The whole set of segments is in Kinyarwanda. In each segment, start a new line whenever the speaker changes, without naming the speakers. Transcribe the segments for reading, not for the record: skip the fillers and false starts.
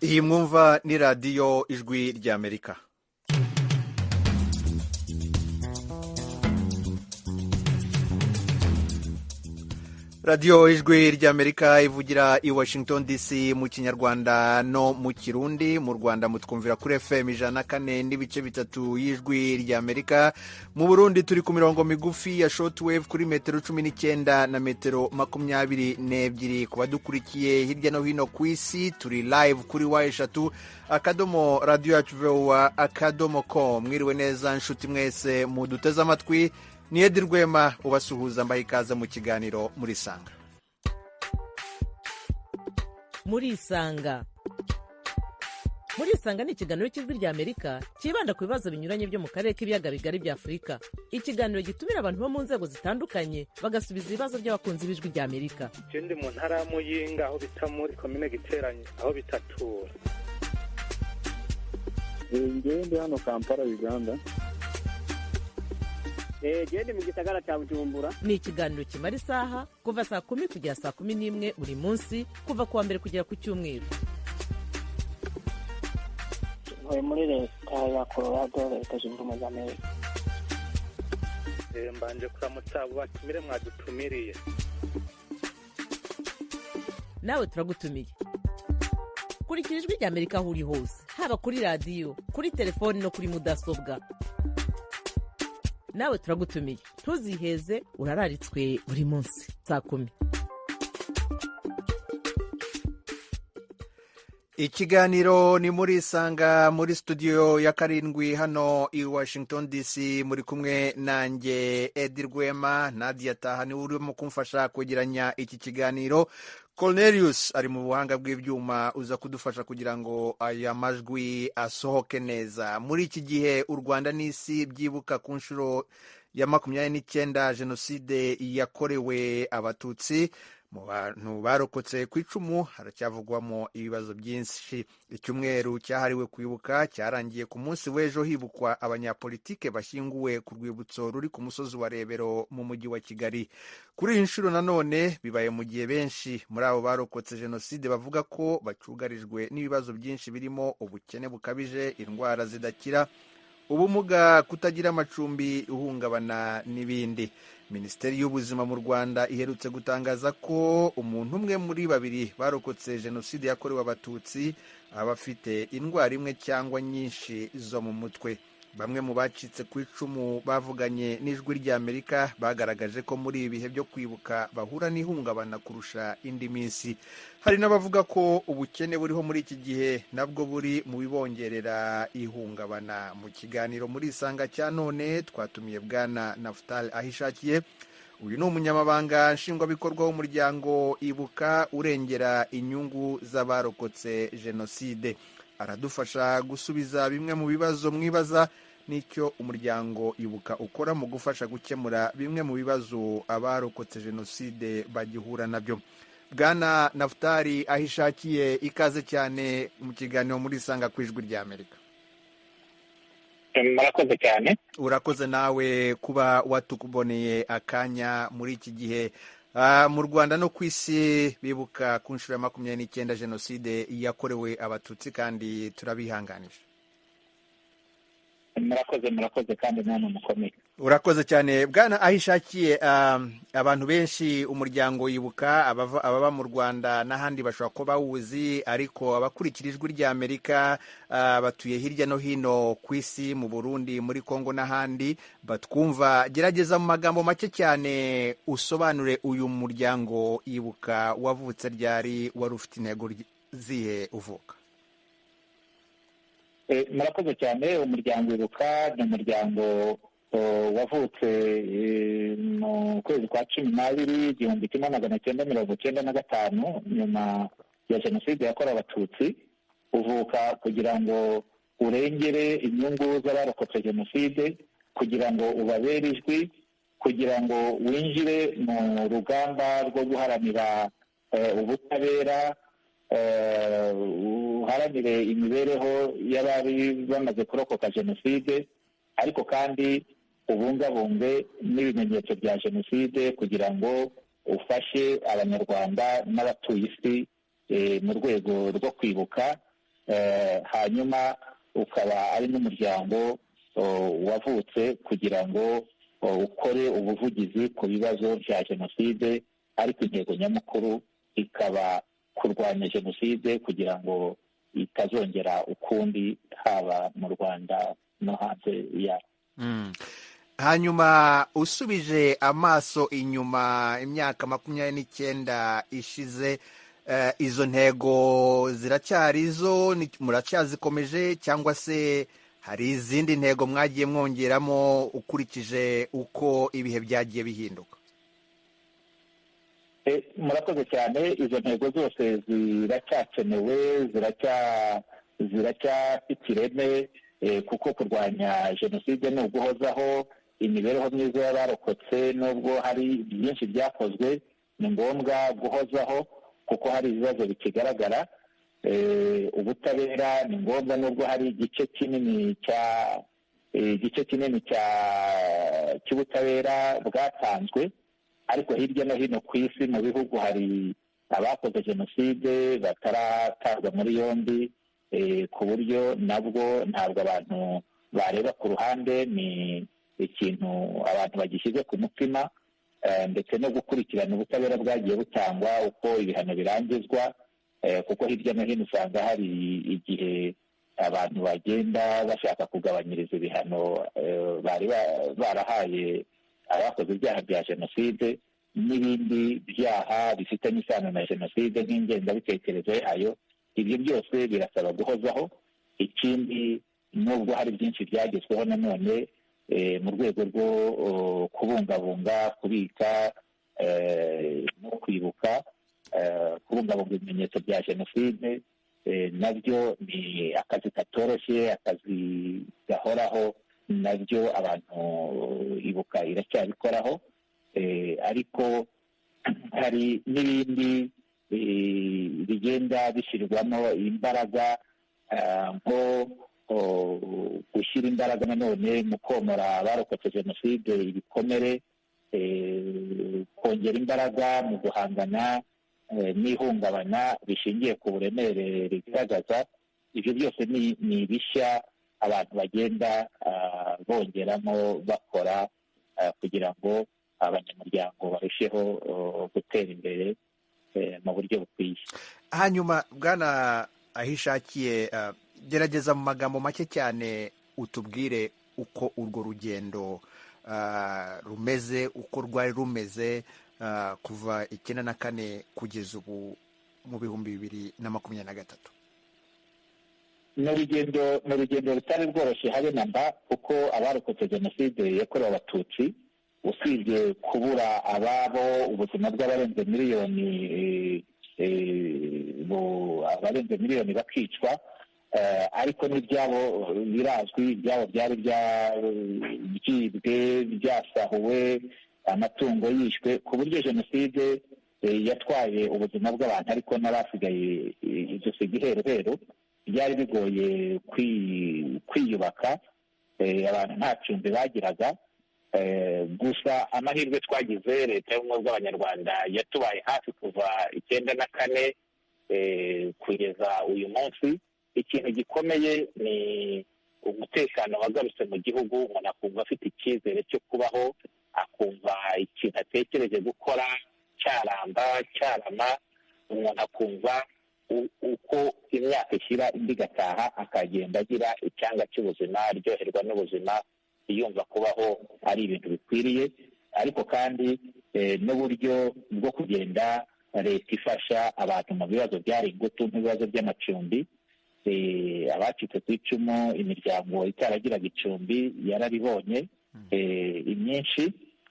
iyi mwumva ni radiyo ijwi ry'Amerika. radiyo ijwi ry'Amerika ivugira i Washington DC mu kinyarwanda no mu kirundi. Mu Rwanda mutwumvira kuri FM 104.3 y'ijwi ry'Amerika. Mu Burundi turi ku mirongo migufi ya shortwave kuri metero 19 na metero 22. Ku badukurikiye hirya no hino ku isi turi live kuri W3 akadomo radio yacu VOA akadomo com. Mwiriwe neza nshuti mwese muduteze amatwi. Ni Edi Rwema ubasuhuza mbaye ikaze mu kiganiro muri Sanga.
Muri Sanga ni ikiganiro cy'ijwi ry'Amerika kibanda ku bibazo binyuranye byo mu karere k'ibiyaga bigari bya Afurika. Ikiganiro gitumira abantu bo mu nzego zitandukanye bagasubiza ibibazo by'abakunzi b'ijwi ry'Amerika.
Ndi mu ntara ya Muyinga aho bita muri commune Giteranye aho bitatura.
Ndi hano Kampala Uganda.
Gende mu gisagara cya Bujumbura.
Ni ikiganiro kimara isaha kuva saa 10 kugera saa 11 buri munsi kuva kuwa mbere kugera ku cyumweru.
Ntuye muri leta ya Colorado, leta zunze ubumwe za Amerika.
Mbanje kuramutsa abo batumire mwadutumiriye.
Nawe turagutumiye. Kurikira ijwi ry'Amerika aho uri hose, haba kuri radiyo, kuri telefoni no kuri mudasobwa. Nawe turagutumiye. Ntuziheze, urararitswe buri munsi saa 10.
Ikiganiro ni muri Sanga muri studio ya 7 hano i Washington DC. Muri kumwe nanjye Edi Rwema. Nadia Taha ni urimo kumfasha kwegeranya iki kiganiro. Cornelius ari mu buhanga bw'ibyuma uza kudufasha kugira ngo aya majwi asohoke neza. Muri iki gihe u Rwanda n'isi byibuka ku nshuro ya 29 jenoside yakorewe abatutsi. Mu bantu barokotse ku icumu haracyavugwamo ibibazo byinshi. Icyumweru cyahariwe kwibuka cyarangiye ku munsi w'ejo hibukwa abanyapolitike bashyinguwe ku rwibutso ruri ku musozi wa Rebero mu mujyi wa Kigali. Kuri iyi nshuro nanone bibaye mu gihe benshi muri abo barokotse jenoside bavuga ko bacugarijwe n'ibibazo byinshi birimo ubukene bukabije, indwara zidakira, ubumuga, kutagira amacumbi, ihungabana n'ibindi. Minisiteri y'Ubuzima mu Rwanda iherutse gutangaza ko umuntu umwe muri 2 barokotse jenoside yakorewe abatutsi aba afite indwara imwe cyangwa nyinshi zo mu mutwe. Bamwe mu bacitse ku icumu bavuganye n'ijwi ry'Amerika bagaragaje ko muri ibi bihe byo kwibuka bahura n'ihungabana kurusha indi minsi. Hari n'abavuga ko ubukene buriho muri iki gihe nabwo buri mu bibongerera ihungabana. Mu kiganiro muri Sanga cya none twatumiye Bwana Naftali Ahishakiye. Uyu ni umunyamabanga nshingwabikorwa w'umuryango Ibuka urengera inyungu z'abarokotse jenoside. Aradufasha gusubiza bimwe mu bibazo mwibaza n'icyo umuryango Ibuka ukora mu gufasha gukemura bimwe mu bibazo abarokotse jenoside bagihura nabyo. Bwana Naftali Ahishakiye, ikaze cyane mu kiganiro muri Sanga ku ijwi ry'Amerika.
Murakoze cyane.
Urakoze nawe kuba watukuboneye akanya muri iki gihe. Mu Rwanda no ku isi bibuka ku nshuro ya 29 jenoside yakorewe abatutsi kandi turabihanganisha.
Murakoze kandi namwe mukomeye.
Urakoze cyane Bwana Ahishakiye. Abantu benshi umuryango Ibuka ababa mu Rwanda n'ahandi bashobora kuba bawuzi, ariko abakurikira ijwi ry'Amerika batuye hirya no hino ku isi, mu Burundi, muri Kongo n'ahandi batwumva. Gerageza mu magambo make cyane usobanure uyu muryango Ibuka wavutse ryari, wari ufite intego zihe uvuka.
Murakoze cyane. Umuryango Ibuka ni umuryango wavutse mu kwezi kwa 12 1995 nyuma ya jenoside yakorewe abatutsi. Uvuka kugira ngo urengere inyungu z'abarokotse jenoside, kugira ngo ubabere ijwi, kugira ngo winjire mu rugamba rwo guharanira ubutabera, uharanire imibereho y'abari bamaze kurokoka jenoside, ariko kandi ubungabunge n'ibimenyetso bya jenoside kugira ngo ufashe abanyarwanda n'abatuye isi mu rwego rwo kwibuka hanyuma ukaba ari n'umuryango wavutse kugira ngo ukore ubuvugizi ku bibazo bya jenoside, ariko intego nyamukuru ikaba kurwanya jenoside kugira ngo itazongera ukundi, haba mu Rwanda no hanze yayo.
Hanyuma usubije amaso inyuma imyaka 29 ishize, izo ntego ziracyari zo, muracyazikomeje cyangwa se hari izindi ntego mwagiye mwongeramo ukurikije uko ibihe byagiye bihinduka?
Murakoze cyane. Izo ntego zose ziracyakenewe, ziracyafite ireme, kuko kurwanya jenoside ni uguhozaho imibereho myiza y'abarokotse. Nubwo hari byinshi byakozwe, ni ngombwa guhozaho kuko hari ibibazo bikigaragara. Ubutabera ni ngombwa, nubwo hari igice kinini cy'ubutabera bwatanzwe, ariko hirya no hino ku isi mu bihugu hari abakoze jenoside bataratabwa muri yombi, ku buryo nabwo ntabwo abantu bareba ku ruhande. Ni ikintu abantu bagishyize ku mutima, ndetse no gukurikirana ubutabera bwagiye butangwa, uko ibihano birangizwa, kuko hirya no hino usanga hari igihe abantu bagenda bashaka kugabanyiriza ibihano bari barahaye abakoze ibyaha bya jenoside n'ibindi byaha bifitanye isano na jenoside nk'ingengabitekerezo yayo. Ibyo byose birasaba guhozaho. Ikindi, nubwo hari byinshi byagezweho, nanone mu rwego rwo kubungabunga, kubika no kwibuka, kubungabunga ibimenyetso bya jenoside, nabyo ni akazi katoroshye, akazi gahoraho. Nabyo abantu ibuka iracyabikoraho, ariko hari n'ibindi bigenda bishyirwamo imbaraga, nko gushyira imbaraga nanone mu komora abarokotse jenoside ibikomere, kongera imbaraga mu guhangana n'ihungabana rishingiye ku buremere rigaragaza. Ibyo byose ni bishya abantu bagenda bongeramo bakora, kugira ngo abanyamuryango barusheho gutera imbere mu buryo bukwiye.
Hanyuma Bwana Ahishakiye, gerageza mu magambo make cyane utubwire uko urwo rugendo rumeze, uko rwari rumeze kuva 1994 kugeza ubu mu 2023.
Ni urugendo rutari rworoshye habe na mba, kuko abarokotse jenoside yakorewe abatutsi, usibye kubura ababo, ubuzima bw'abarenze miliyoni bakicwa, ariko n'ibyabo birazwi. Ibyabo byari byibwe, byasahuwe, amatungo yishwe, ku buryo jenoside yatwaye ubuzima bw'abantu, ariko n'abasigaye dusiga iheruheru. Byari bigoye kwiyubaka, abantu nta cumbi bagiraga. Gusa amahirwe twagize, leta y'ubumwe bw'abanyarwanda yatubaye hafi kuva 1994 kugeza uyu munsi. Ikintu gikomeye ni umutekano wagarutse mu gihugu. Umuntu akumva afite icyizere cyo kubaho, akumva ikintu atekereje gukora cyarama. Umuntu akumva uko imyaka ishyira indi igataha, akagenda agira icyanga cy'ubuzima, aryoherwa n'ubuzima, yumva kubaho ari ibintu bikwiriye. Ariko kandi n'uburyo bwo kugenda leta ifasha abantu mu bibazo byari ingutu, nk'ibibazo by'amacumbi. Abacitse ku icumu, imiryango itaragiraga icumbi yararibonye, imyinshi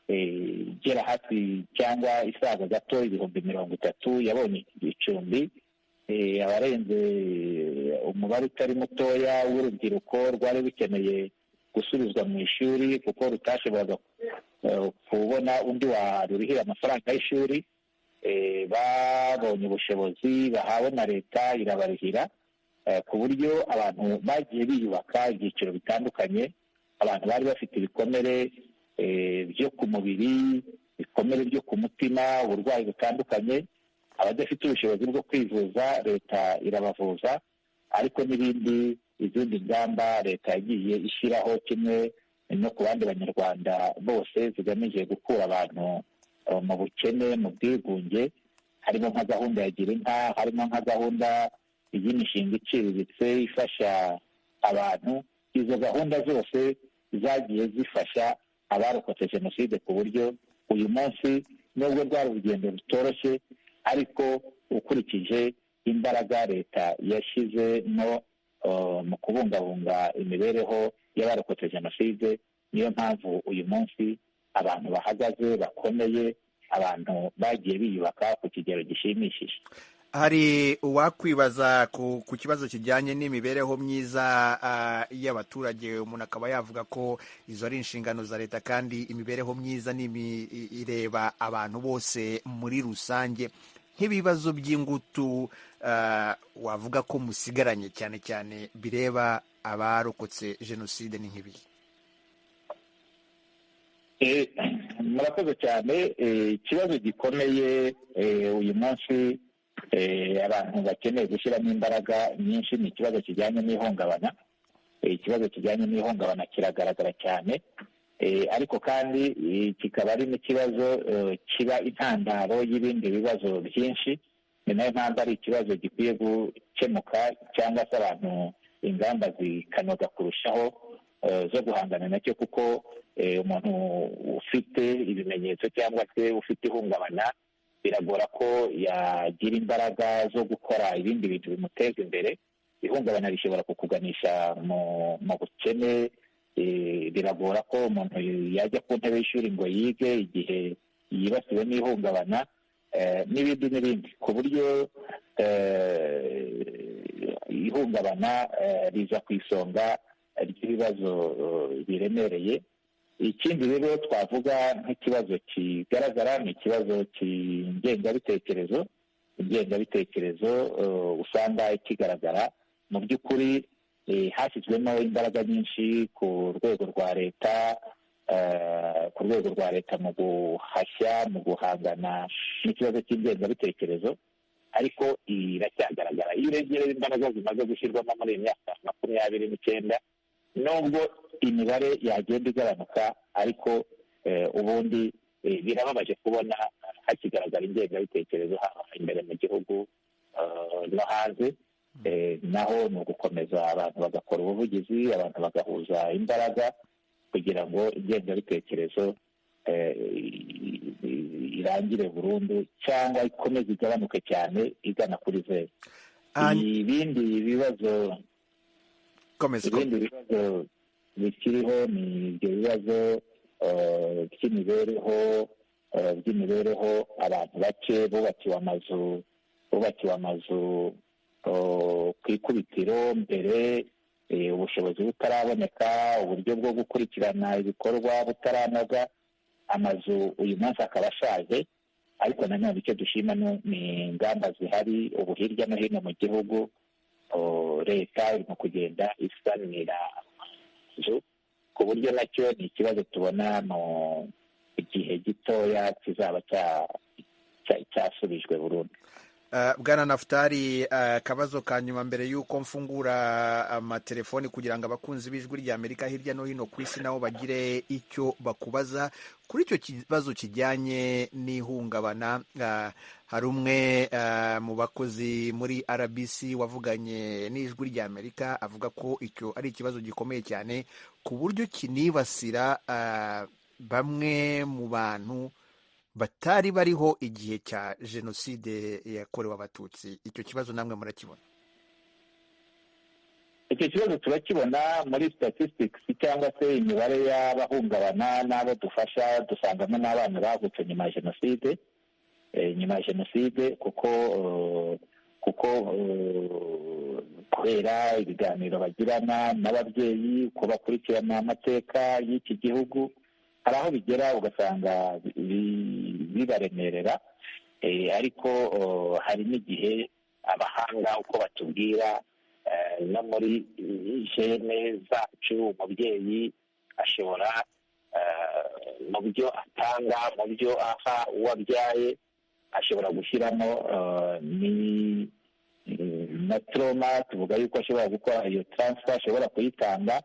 igera hafi cyangwa isaga gato 30,000 yabonye icumbi. Abarenze umubare utari mutoya w'urubyiruko rwari rukeneye gusubizwa mu ishuri, kuko rutashoboraga kubona undi warurihira amafaranga y'ishuri. Babonye ubushobozi bahawe na leta irabarihira, ku buryo abantu bagiye biyubaka ibyiciro bitandukanye. Abantu bari bafite ibikomere byo ku mubiri, ibikomere byo ku mutima, uburwayi butandukanye. Abadafite ubushobozi bwo kwivuza, leta irabavuza. ariko izindi ngamba leta yagiye ishyiraho kimwe no ku bandi banyarwanda bose zigamije gukura abantu mu bukene, mu bwigunge, harimo nka gahunda ya gira inka, harimo nka gahunda y'imishinga iciriritse ifasha abantu. Izo gahunda zose zagiye zifasha abarokotse jenoside ku buryo uyu munsi nubwo rwari urugendo rutoroshye, ariko ukurikije imbaraga leta yashyize no mu kubungabunga imibereho y'abarokotse jenoside, niyo mpamvu uyu munsi abantu bahagaze bakomeye, abantu bagiye biyubaka ku kigero gishimishije.
Hari uwakwibaza ku kibazo kijyanye n'imibereho myiza y'abaturage. Umuntu akaba yavuga ko izo ari inshingano za leta kandi imibereho myiza ireba abantu bose muri rusange. Nk'ibibazo by'ingutu wavuga ko musigaranye cyane cyane bireba abarokotse jenoside ni nk'ibi?
Murakoze cyane. Ikibazo gikomeye uyu munsi abantu bakeneye gushyiramo imbaraga nyinshi ni ikibazo kijyanye n'ihungabana. Ikibazo kijyanye n'ihungabana kiragaragara cyane, ariko kandi kikaba ari n'ikibazo kiba intandaro y'ibindi bibazo byinshi. Ni nayo mpamvu ari ikibazo gikwiye gukemuka, cyangwa se abantu ingamba zikanoga kurushaho zo guhangana nacyo, kuko umuntu ufite ibimenyetso cyangwa se ufite ihungabana biragora ko yagira imbaraga zo gukora ibindi bintu bimuteza imbere. Ihungabana rishobora kukuganisha mu bukene. Biragora ko umuntu yajya ku ntebe y'ishuri ngo yige igihe yibasiwe n'ihungabana, n'ibindi, ku buryo ihungabana riza ku isonga ry'ibibazo biremereye. Ikindi rero twavuga nk'ikibazo kigaragara ni ikibazo cy'ingengabitekerezo. Ingengabitekerezo usanga kigaragara mu by'ukuri. Hashyizwemo imbaraga nyinshi ku rwego rwa leta mu guhashya, mu guhangana n'ikibazo cy'ingengabitekerezo, ariko iracyagaragara. Iyo urebye imbaraga zimaze gushyirwamo muri iyi myaka 29, nubwo imibare yagenda igabanuka, ariko ubundi birababaje kubona hakigaragara ingengabitekerezo haba imbere mu gihugu no hanze. Naho ni ugukomeza abantu bagakora ubuvugizi, abantu bagahuza imbaraga kugira ngo ingengabitekerezo irangire burundu cyangwa ikomeze igabanuke cyane igana kuri zeru. Ibindi bibazo bikiriho ni ibyo bibazo by'imibereho. Abantu bake bubakiwe amazu ku ikubitiro mbere, ubushobozi butaraboneka, uburyo bwo gukurikirana ibikorwa butaranoga, amazu uyu munsi akaba ashaje. Ariko nanone icyo dushima ni ingamba zihari ubu hirya no hino mu gihugu. Leta irimo kugenda isanira amazu, ku buryo nacyo ni ikibazo tubona mu gihe gitoya kizaba cyasubijwe burundu.
Bwana Nafutali, akabazo ka nyuma mbere y'uko mfungura amatelefoni kugira ngo abakunzi b'ijwi ry'Amerika hirya no hino ku isi nabo bagire icyo bakubaza kuri icyo kibazo kijyanye n'ihungabana. Hari umwe mu bakozi muri RBC wavuganye n'ijwi ry'Amerika avuga ko icyo ari ikibazo gikomeye cyane ku buryo kinibasira bamwe mu bantu batari bariho igihe cya jenoside yakorewe Abatutsi. Icyo kibazo namwe murakibona?
Icyo kibazo turakibona muri statistics cyangwa se imibare y'abahungabana n'abo dufasha. Dusangamo n'abana bavutse nyuma ya jenoside, kuko kubera ibiganiro bagirana n'ababyeyi, uko bakurikirana amateka y'iki gihugu, hari aho bigera ugasanga bibaremerera. Ariko hari n'igihe abahanga uko batubwira no muri jene zacu, umubyeyi ashobora mu byo atanga, mu byo aha uwo abyaye, ashobora gushyiramo na trauma, tuvuga yuko ashobora gukora iyo transfer, ashobora kuyitanga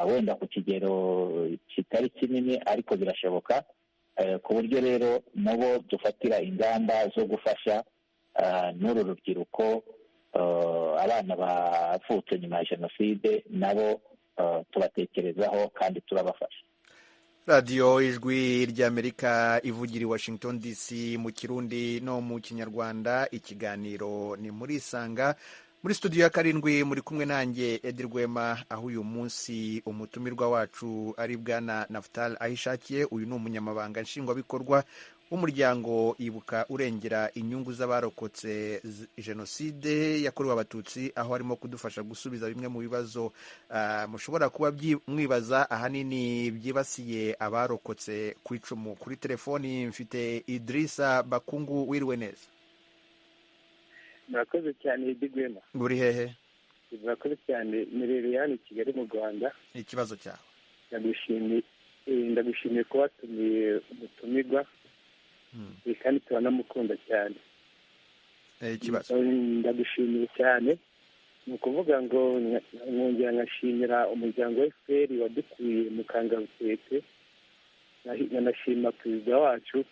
wenda ku kigero kitari kinini, ariko birashoboka, ku buryo rero nabo dufatira ingamba zo gufasha n'uru rubyiruko, abana bavutse nyuma ya jenoside nabo tubatekerezaho kandi turabafasha.
radiyo ijwi ry'Amerika ivugira i Washington DC mu Kirundi no mu Kinyarwanda. Ikiganiro ni muri Isanga, muri studio ya karindwi muri kumwe nanjye Edi Rwema, aho uyu munsi umutumirwa wacu ari Bwana Naphtal Ahishakiye. Uyu ni umunyamabanga nshingwabikorwa w'umuryango Ibuka urengera inyungu z'abarokotse jenoside yakorewe Abatutsi, aho arimo kudufasha gusubiza bimwe mu bibazo mushobora kuba mwibaza ahanini byibasiye abarokotse ku icumu. Kuri telefoni mfite Idrissa Bakungu. Wiriwe neza?
murakoze cyane Edi Rwema.
Uri hehe?
murakoze cyane, merereye hano i Kigali mu Rwanda.
Ikibazo cyawe?
ndagushimiye kuba watumiye umutumirwa, kandi turanamukunda cyane.
Ikibazo?
ndagushimiye cyane. ni ukuvuga ngo nkongera nkashimira umuryango wa FPR wadukuye mu kangaratete, nkanashima perezida wacu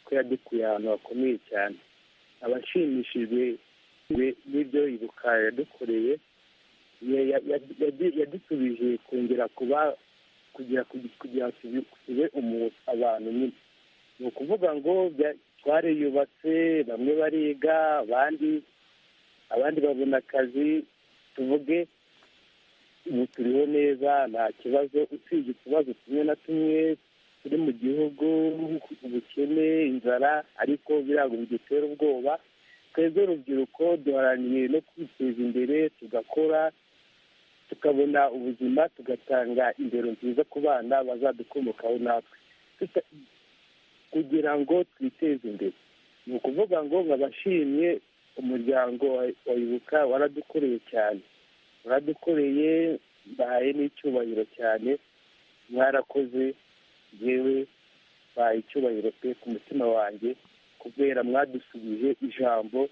ko yadukuye ahantu hakomeye cyane. abashimishijwe n'ibyo Ibuka yadukoreye, yadusubije kongera kugira tube abantu nyine. ni ukuvuga ngo twariyubatse, bamwe bariga, abandi babona akazi, tuvuge ubu turiho neza nta kibazo, usibye utubazo tumwe na tumwe turi mu gihugu, ubukene, inzara, ariko birago bidutera ubwoba. twebwe urubyiruko duharaniye no kwiteza imbere, tugakora, tukabona ubuzima, tugatanga indero nziza ku bana bazadukomokaho natwe, kugira ngo twiteze imbere. ni ukuvuga ngo nkabashimye umuryango wa Ibuka, waradukoreye cyane, waradukoreye, mbahaye n'icyubahiro cyane, mwarakoze, yewe mbahaye icyubahiro pe ku mutima wanjye, kubera mwadusubije ijambo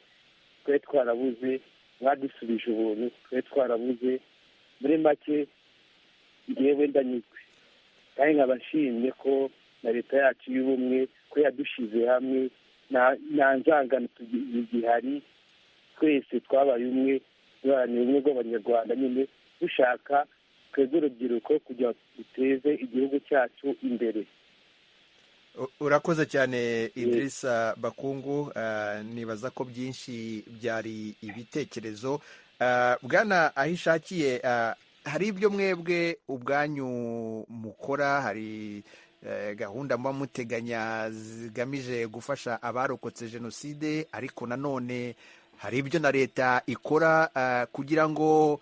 twe twarabuze, mwadusubije ubuntu twe twarabuze. muri make yewe ndanyuzwe, kandi nkabashimye ko na leta yacu y'ubumwe ko yadushyize hamwe, nta nzangano zigihari, twese twabaye umwe, duharanira ubumwe bw'abanyarwanda nyine, dushaka twebwe urubyiruko kugira ngo duteze igihugu cyacu imbere.
Urakoze cyane Idrissa Bakungu. Nibaza ko byinshi byari ibitekerezo. Bwana Ahishakiye, hari ibyo mwebwe ubwanyu mukora, hari gahunda muba muteganya zigamije gufasha abarokotse jenoside, ariko nanone hari ibyo na leta ikora kugira ngo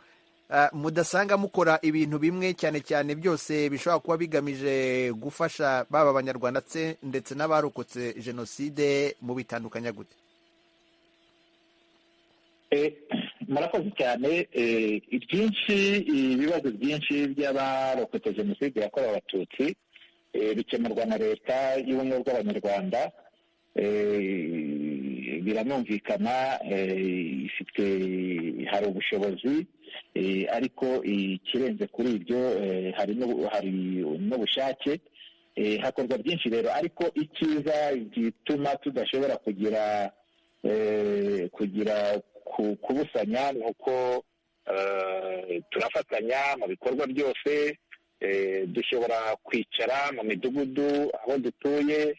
mudasanga mukora ibintu bimwe, cyane cyane byose bishobora kuba bigamije gufasha baba abanyarwanda ndetse n'abarokotse jenoside, mu bitandukanya gute?
murakoze cyane. ibibazo byinshi by'abarokotse jenoside yakorewe Abatutsi bikemurwa na leta y'ubumwe bw'abanyarwanda. biranumvikana, hari ubushobozi, ariko ikirenze kuri ibyo hari n'ubushake. hakorwa byinshi rero, ariko icyiza gituma tudashobora kugira kubusanya ni uko turafatanya mu bikorwa byose. dushobora kwicara mu midugudu aho dutuye,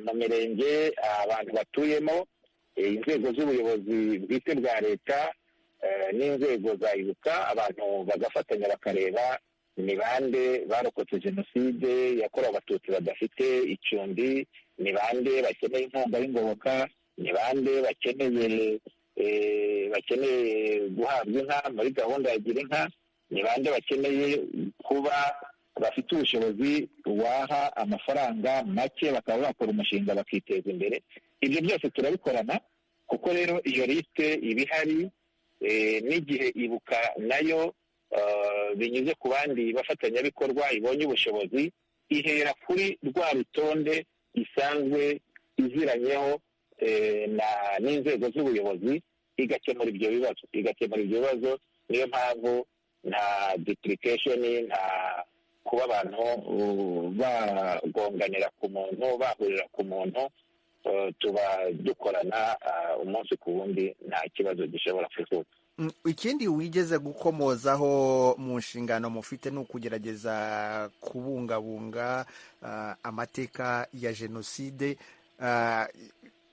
mu mirenge abantu batuyemo, inzego z'ubuyobozi bwite bwa leta n'inzego za Ibuka, abantu bagafatanya bakareba ni bande barokotse jenoside yakorewe Abatutsi badafite icumbi, ni bande bakeneye inkunga y'ingoboka, ni bande bakeneye guhabwa inka muri gahunda ya gira inka, ni bande bakeneye kuba bafite ubushobozi waha amafaranga make bakaba bakora umushinga bakiteza imbere. ibyo byose turabikorana, kuko rero iyo lisite iba ihari, n'igihe Ibuka nayo binyuze ku bandi bafatanyabikorwa ibonye ubushobozi, ihera kuri rwa rutonde isanzwe iziranyeho n'inzego z'ubuyobozi, igakemura ibyo bibazo. Niyo mpamvu nta duplication, nta kuba abantu bagonganira ku muntu, bahurira ku muntu. Tuba dukorana umunsi ku wundi, nta kibazo gishobora kuvuka.
Ikindi wigeze gukomozaho mu nshingano mufite ni ukugerageza kubungabunga amateka ya jenoside.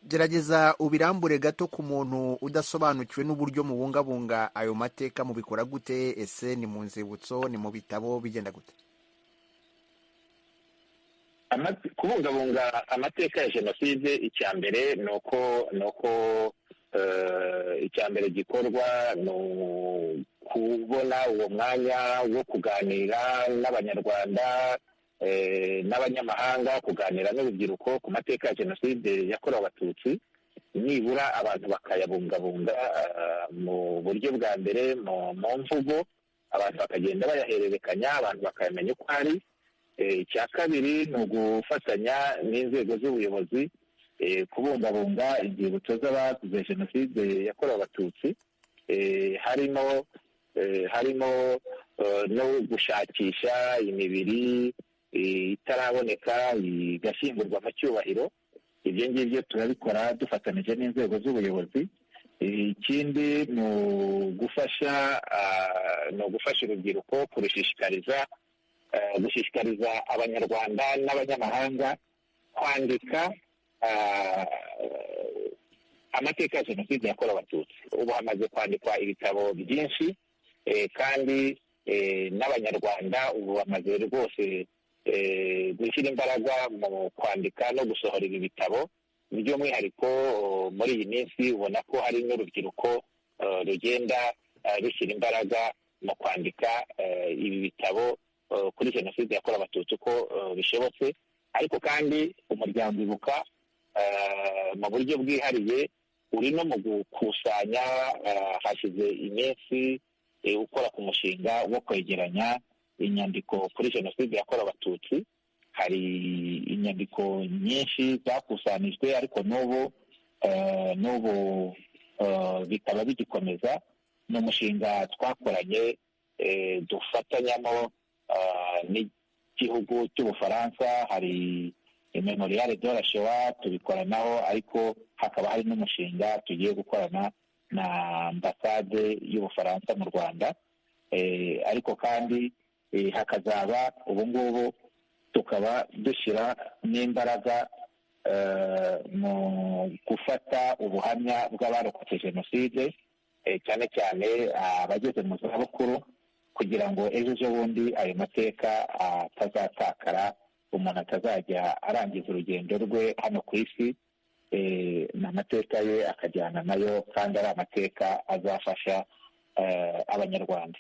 Gerageza ubirambure gato ku muntu udasobanukiwe n'uburyo mubungabunga ayo mateka. Mubikora gute? Ese ni mu nzibutso, ni mu bitabo, bigenda gute?
Kubungabunga amateka ya jenoside, icya mbere ni uko icya mbere gikorwa ni kubona uwo mwanya wo kuganira n'abanyarwanda n'abanyamahanga, kuganira n'urubyiruko ku mateka ya jenoside yakorewe abatutsi, nibura abantu bakayabungabunga mu buryo bwa mbere, mu mvugo, abantu bakagenda bayahererekanya, abantu bakayamenya uko ari. Icya kabiri ni ugufatanya n'inzego z'ubuyobozi kubungabunga inzibutso z'abazize jenoside yakorewe abatutsi, harimo no gushakisha imibiri itaraboneka igashyingurwa mu cyubahiro. Ibyo ngibyo turabikora dufatanyije n'inzego z'ubuyobozi. Ikindi ni ugufasha urubyiruko gushishikariza abanyarwanda n'abanyamahanga kwandika amateka ya jenoside yakorewe abatutsi. Ubu hamaze kwandikwa ibitabo byinshi, kandi n'abanyarwanda ubu bamaze rwose gushyira imbaraga mu kwandika no gusohora ibi bitabo. By'umwihariko muri iyi minsi ubona ko hari n'urubyiruko rugenda rushyira imbaraga mu kwandika ibi bitabo kuri jenoside yakorewe abatutsi uko bishobotse. Ariko kandi umuryango Ibuka mu buryo bwihariye uri no mu gukusanya, hashize iminsi ukora ku mushinga wo kwegeranya inyandiko kuri jenoside yakorewe abatutsi. Hari inyandiko nyinshi zakusanijwe, ariko n'ubu bikaba bigikomeza. Ni umushinga twakoranye dufatanyamo n'igihugu cy'Ubufaransa. Hari Memorial de la Shoah tubikoranaho, ariko hakaba hari n'umushinga tugiye gukorana na ambasade y'Ubufaransa mu Rwanda. Ariko kandi hakazaba ubu ngubu tukaba dushyira n'imbaraga mu gufata ubuhamya bw'abarokotse jenoside, cyane cyane abageze mu zabukuru, kugira ngo ejo bundi ayo mateka atazatakara, umuntu atazajya arangiza urugendo rwe hano ku isi n'amateka ye akajyana nayo, kandi ari amateka azafasha abanyarwanda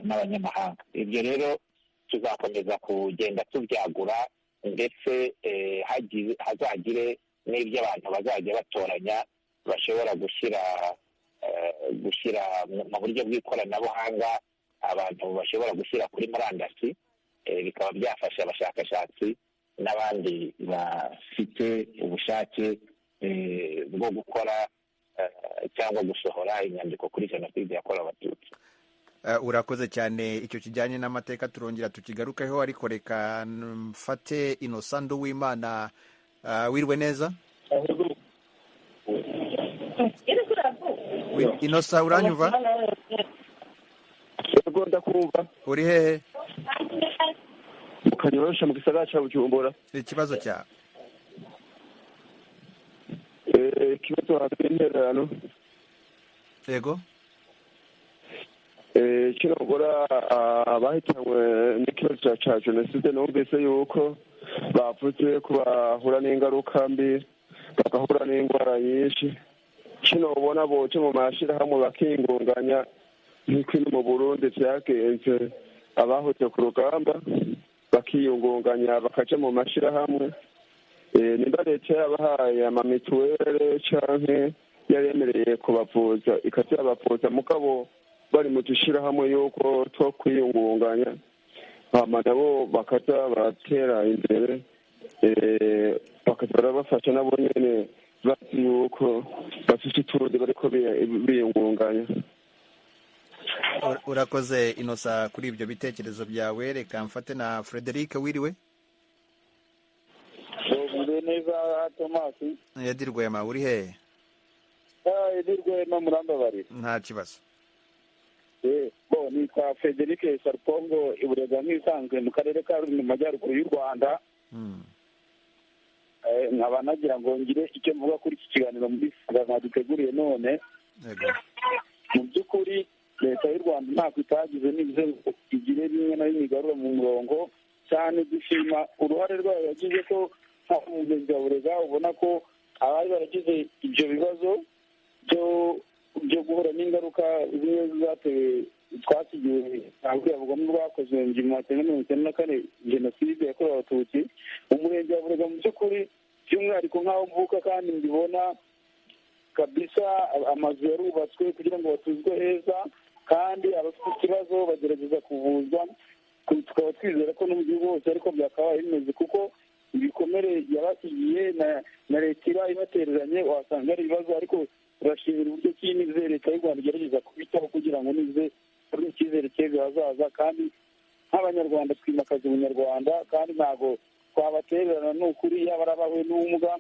n'abanyamahanga. Ibyo rero tuzakomeza kugenda tubyagura, ndetse hazagire n'ibyo abantu bazajya batoranya bashobora gushyira mu buryo bw'ikoranabuhanga, abantu bashobora gushyira kuri murandasi, bikaba byafasha abashakashatsi n'abandi bafite ubushake bwo gukora cyangwa gusohora inyandiko kuri jenoside yakorewe abatutsi.
Urakoze cyane. Icyo kijyanye n'amateka turongera tukigarukeho, ariko reka mfate Innocent Nduwimana. Wirwe neza? Innocent, uranyumva?
Yego, ndakumva.
Uri hehe?
Mu Kanyosha mu gisagara cya Bujumbura.
Ikibazo cyawe?
Ikibazo hafite intererano.
Yego.
Kino gora abahitanwe n'ikibazo cya jenoside, numvise yuko bavuze ko bahura n'ingaruka mbi, bagahura n'indwara nyinshi. Kino ubona boce mu mashyirahamwe bakingunganya nk'uko mu Burundi byagenze, abahoze ku rugamba bakiyungunganya bakaja mu mashyirahamwe. Nimba leta yabahaye amamituwere canke yaremereye kubavuza ikazabavuza, mugabo bari mu dushyirahamwe yuko two kwiyungunganya, hama nabo bakaza baratera imbere, bakaza barabafasha nabo nyene bazi yuko bafite uturundi bariko biyungunganya.
Urakoze Inosa kuri ibyo bitekerezo byawe. Reka mfate na Frederic. Wiriwe?
neza Thomas.
Edi Rwema uri hehe?
Edi Rwema Murambabarira.
Nta kibazo.
Nitwa Frederic Sarpongo iburega nk'isanzwe mu karere ka Rulindo mu majyaruguru y'u Rwanda. Nkaba nagira ngo ngire icyo mvuga kuri iki kiganiro muri Sanganya duteguriye none. Mu by'ukuri leta y'u Rwanda ntabwo itagize n'ibize igire bimwe na bimwe igarura mu murongo cyane. Dushima uruhare rwayo yagize ko nta mugezi wa burega ubona ko abari baragize ibyo bibazo byo guhura n'ingaruka zimwe zatewe twasigiwe ntabwo bugomba rwakozwe mu gihumbi magana cyenda mirongo icyenda na kane jenoside yakorewe abatutsi. Umurenge wa burega mu by'ukuri by'umwihariko nk'aho mvuka kandi mbibona kabisa amazu yarubatswe kugira ngo batuzwe heza kandi abafite ikibazo bagerageza kuvuzwa. Tukaba twizera ko no mu gihugu hose ariko byakabaye bimeze kuko ibikomere yabasigiye na leta iba ibatereranye wasanga ari ibibazo, ariko turashimira uburyo ki nize leta y'u Rwanda igerageza kubitaho kugira ngo nize ari icyizere cy'ejo hazaza. Kandi nk'abanyarwanda twimakaza ubunyarwanda kandi ntabwo twabatererana. Ni ukuri yaba arabahuye n'ubumuga,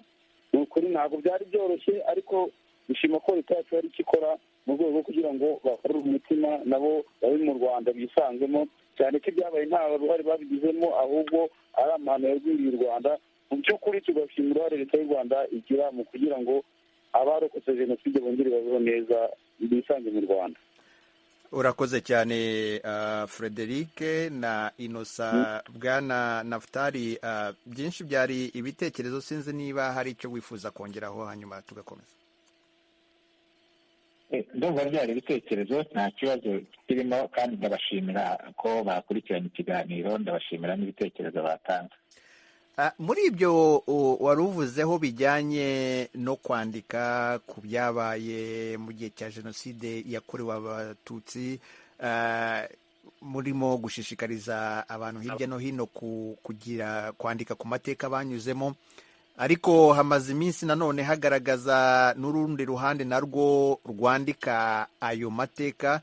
ni ukuri ntabwo byari byoroshye, ariko dushima ko leta yacu yari ikikora mu rwego rwo kugira ngo bagarure umutima nabo babe mu Rwanda bisangemo, cyane ko ibyabaye nta ruhare babigizemo ahubwo ari amahano yarwiriye u Rwanda. Mu by'ukuri tugashima uruhare leta y'u Rwanda igira mu kugira ngo abarokotse jenoside bongere babeho neza bisange mu Rwanda.
Urakoze cyane Frederic na Inosa. Bwana Naftali, byinshi byari ibitekerezo, sinzi niba hari icyo wifuza kongeraho hanyuma tugakomeza.
Ndumva byari ibitekerezo, nta kibazo kirimo, kandi ndabashimira ko bakurikiranye ikiganiro, ndabashimira n'ibitekerezo batanze.
Muri ibyo wari uvuzeho bijyanye no kwandika ku byabaye mu gihe cya jenoside yakorewe abatutsi, murimo gushishikariza abantu hirya no hino kwandika ku mateka banyuzemo, ariko hamaze iminsi nanone hagaragaza n'urundi ruhande narwo rwandika ayo mateka.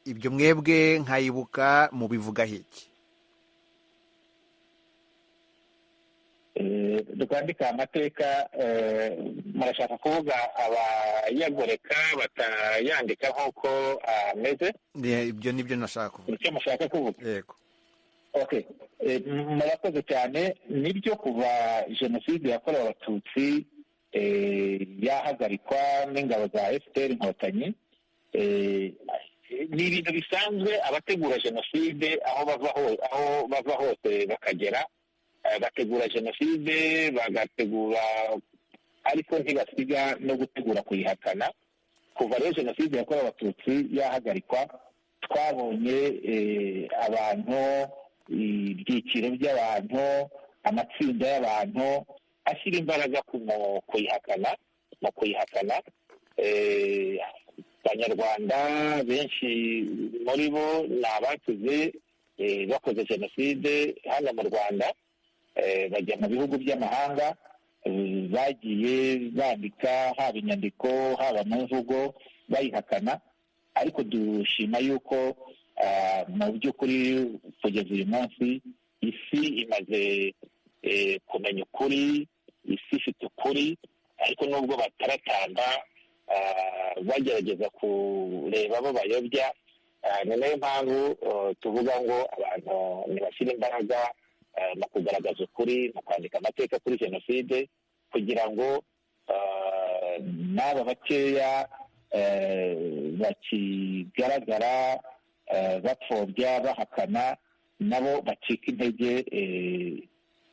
Ibyo mwebwe nkayibuka mubivugaho iki?
Kwandika amateka murashaka kuvuga abayagoreka batayandika nk'uko ameze?
Ibyo nibyo nashaka kuvuga.
Icyo mushaka kuvuga?
Yego.
Okay. Murakoze cyane. Nibyo kuva jenoside yakorewe abatutsi yahagarikwa n'ingabo za FPR Inkotanyi, ni ibintu bisanzwe. Abategura jenoside aho bava hose bakagera bategura jenoside, bagategura ariko ntibasiga no gutegura kuyihakana. Kuva rero jenoside yakorewe abatutsi yahagarikwa, twabonye abantu, ibyiciro by'abantu, amatsinda y'abantu ashyira imbaraga mu kuyihakana. Abanyarwanda benshi muri bo ni abakoze bakoze jenoside hano mu Rwanda, bajya mu bihugu by'amahanga, bagiye bandika haba inyandiko haba mu mvugo bayihakana. Ariko dushima yuko mu by'ukuri kugeza uyu munsi isi imaze kumenya ukuri, isi ifite ukuri, ariko nubwo bataratamba bagerageza kureba abo bayobya. Ni nayo mpamvu tuvuga ngo abantu ntibashyire imbaraga mu kugaragaza ukuri, mu kwandika amateka kuri jenoside, kugira ngo n'aba bakeya bakigaragara bapfobya bahakana nabo bacika intege,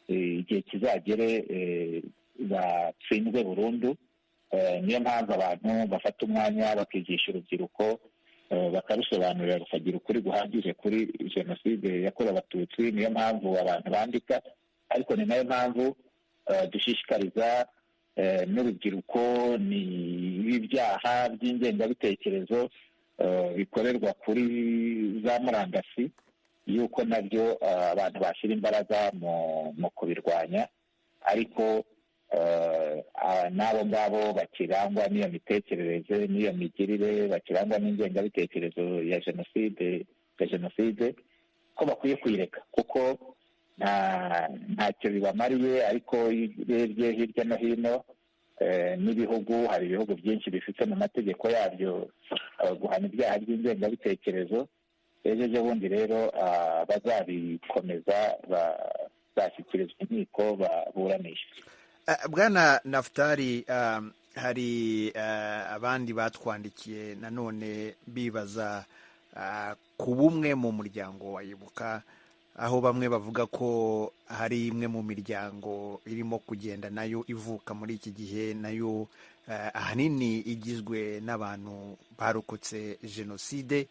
igihe kizagere batsindwe burundu. Niyo mpamvu abantu bafata umwanya bakigisha urubyiruko, bakarusobanurira rukagira ukuri guhagije kuri jenoside yakorewe abatutsi. Niyo mpamvu abantu bandika, ariko ni nayo mpamvu dushishikariza n'urubyiruko n'ibyaha by'ingengabitekerezo bikorerwa kuri za murandasi, yuko nabyo abantu bashyira imbaraga mu kubirwanya. Ariko n'abo ngabo bakirangwa n'iyo mitekerereze n'iyo migirire, bakirangwa n'ingengabitekerezo ya jenoside ko bakwiye kuyireka, kuko ntacyo bibamariye. Ariko iyo urebye hirya no hino n'ibihugu, hari ibihugu byinshi bifite mu mategeko yabyo guhana ibyaha by'ingengabitekerezo. ejo bundi rero bazabikomeza bashyikirizwa inkiko baburanisha.
Bwana Naftali, hari abandi batwandikiye nanone bibaza ku bumwe mu muryango wa Ibuka, aho bamwe bavuga ko hari imwe mu miryango irimo kugenda nayo ivuka muri iki gihe, nayo ahanini igizwe n'abantu barokotse jenoside.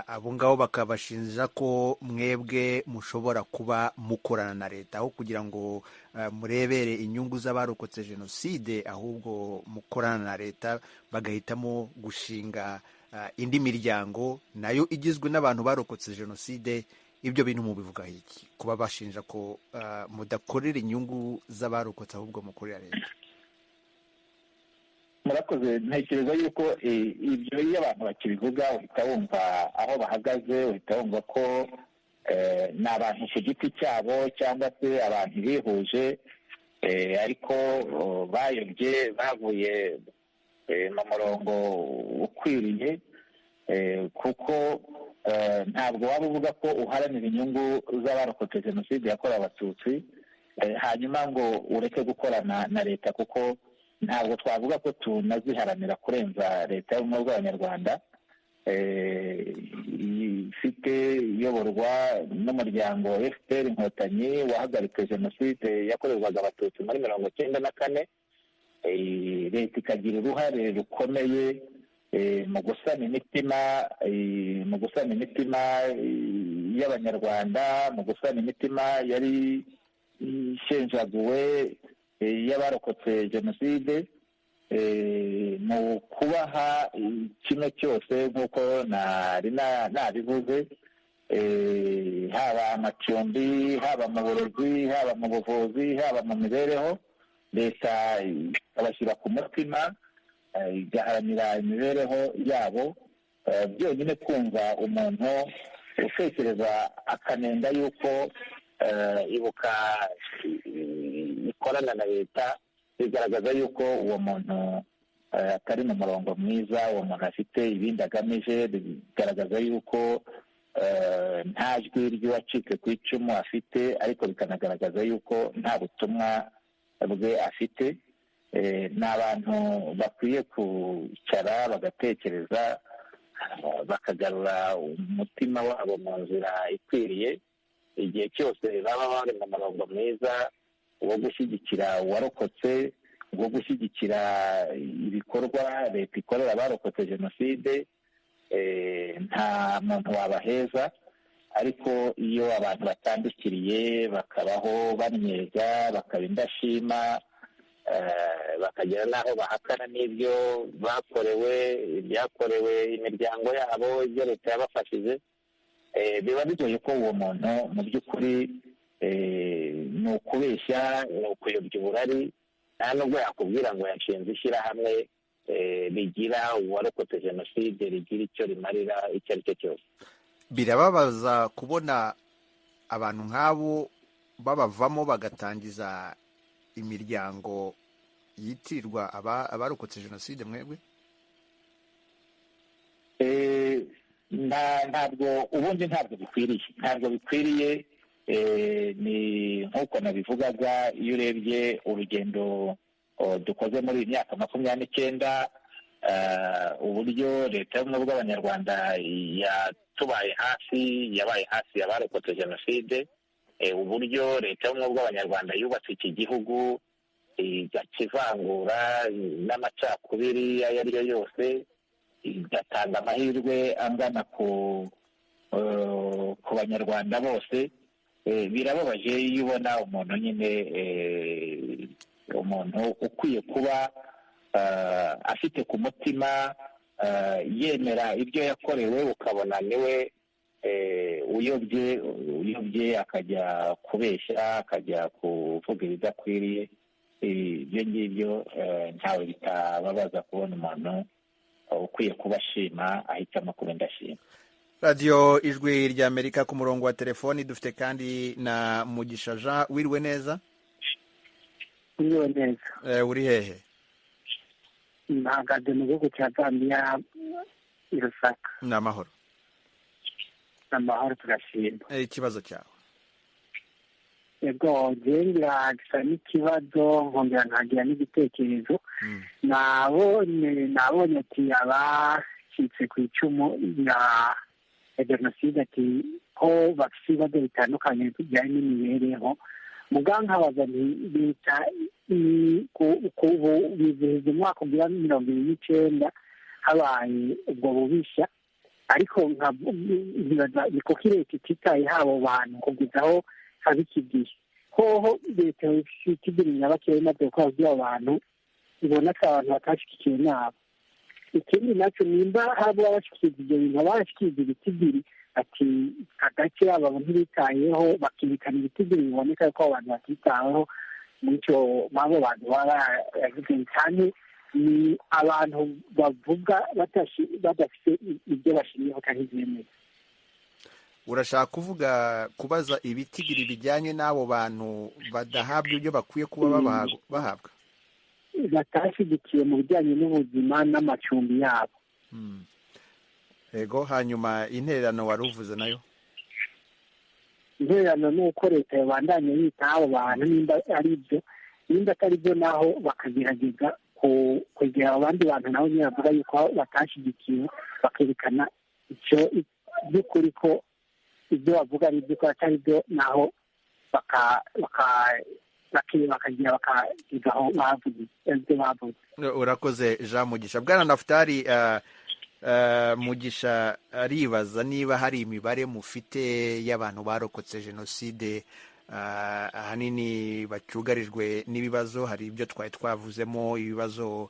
Abo ngabo bakabashinja ko mwebwe mushobora kuba mukorana na leta aho kugira ngo murebere inyungu z'abarokotse jenoside, ahubwo mukorana na leta, bagahitamo gushinga indi miryango nayo igizwe n'abantu barokotse jenoside. Ibyo bintu mubivugaho iki, kuba bashinja ko mudakorera inyungu z'abarokotse ahubwo mukorera leta?
Murakoze. Ntekereza yuko ibyo iyo abantu bakibivuga uhita wumva aho bahagaze, uhita wumva ko ni abantu ku giti cyabo cyangwa se abantu bihuje, ariko bayobye bavuye mu murongo ukwiriye, kuko ntabwo waba uvuga ko uharanira inyungu z'abarokotse jenoside yakorewe abatutsi hanyuma ngo ureke gukorana na leta, kuko ntabwo twavuga ko tunaziharanira kurenza leta y'ubumwe bw'abanyarwanda ifite iyoborwa n'umuryango FPR Inkotanyi wahagaritse jenoside yakorerwaga abatutsi muri 1994. Leta ikagira uruhare rukomeye mu gusana imitima y'abanyarwanda, mu gusana imitima yari ishenjaguwe y'abarokotse jenoside, mu kubaha kimwe cyose nk'uko nabivuze, haba amacumbi, haba mu burezi, haba mu buvuzi, haba mu mibereho. Leta ikabashyira ku mutima, igaharanira imibereho yabo. Byonyine kumva umuntu utekereza akanenga yuko Ibuka ikorana na leta, bigaragaza yuko uwo muntu atari mu murongo mwiza, uwo muntu afite ibindi agamije, bigaragaza yuko nta jwi ry'uwacitse ku icumu afite, ariko bikanagaragaza yuko nta butumwa bwe afite. Ni abantu bakwiye kwicara bagatekereza, bakagarura umutima wabo mu nzira ikwiriye. Igihe cyose baba bari mu murongo mwiza wo gushyigikira uwarokotse, wo gushyigikira ibikorwa leta ikorera abarokotse jenoside, nta muntu wabaheza. Ariko iyo abantu batandukiriye bakabaho bamyega, bakaba indashima, bakagera n'aho bahakana n'ibyo byakorewe imiryango yabo, ibyo leta yabafashije, biba bigoye ko uwo muntu mu by'ukuri ni ukubeshya, ni ukuyobya uburari. Nta nubwo yakubwira ngo yashinze ishyirahamwe rigira uwarokotse jenoside, rigira icyo rimarira icyo ari cyo cyose.
Birababaza kubona abantu nk'abo babavamo bagatangiza imiryango yitirirwa abarokotse jenoside. Mwebwe
ntabwo bikwiriye. Ni nk'uko nabivugaga, iyo urebye urugendo dukoze muri iyi myaka 29, uburyo leta y'ubumwe bw'abanyarwanda yabaye hafi abarokotse jenoside, uburyo leta y'ubumwe bw'abanyarwanda yubatse iki gihugu igakivangura n'amacakubiri ayo ari yo yose, igatanga amahirwe angana ku banyarwanda bose. Birababaje iyo ubona umuntu nyine umuntu ukwiye kuba afite ku mutima, yemera ibyo yakorewe, ukabona niwe uyobye akajya kubeshya, akajya kuvuga ibidakwiriye. ibyo ngibyo ntawe bitababaza kubona umuntu ukwiye kuba ashima ahitamo kuba indashima.
radiyo ijwi ry'Amerika ku murongo wa telefoni dufite kandi na Mugisha Jean. Wiriwe neza?
Wiriwe neza.
Uri hehe?
Mpagaze mu gihugu cya Zambia i Lusaka.
Ni amahoro?
Ni amahoro turashima.
Ikibazo cyawe?
Yego ngira gisa n'ikibazo nkongera nkagira n'igitekerezo. Nabonye ati abacitse ku icumu ya jenoside ati ko bafite ibibazo bitandukanye bijyanye n'imibereho. Muganga nkabaza nti leta bizihiza umwaka ugira 29 habaye ubwo bubisha, ariko nkibaza ni kuko leta ititaye habo bantu kugeza aho habikigiye hoho leta ikigirinya bakeya maze gukora by'abo bantu ibona ko abantu batashikikiye nabo. Ikindi nacyo nimba haba abashikiriza ibyo bintu abashikiriza ibitigiri ati agace aba ntibitayeho bakirikana ibitigiri biboneka ko abantu batitaweho n'icyo abo bantu baragize cyane ni abantu bavuga badafite ibyo bashingiyeho kandi byemeye.
Urashaka kubaza ibitigiri bijyanye n'abo bantu badahabwa ibyo bakwiye kuba bahabwa,
batashyigikiye mu bijyanye n'ubuzima n'amacumbi yabo.
Yego, hanyuma intererano wari uvuze nayo?
Intererano ni uko leta yabandanya yitaho abo bantu nimba ari byo, nimba atari byo naho bakagerageza kwegera abandi bantu nabo nyine bavuga yuko batashyigikiwe bakerekana icyo by'ukuri ko ibyo bavuga ari ibyo ko atari byo, naho bakagira bakagigaho bavuze.
Urakoze Jean Mugisha. Bwana Naftali, Mugisha aribaza niba hari imibare mufite y'abantu barokotse jenoside ahanini bacugarijwe n'ibibazo. Hari ibyo twari twavuzemo, ibibazo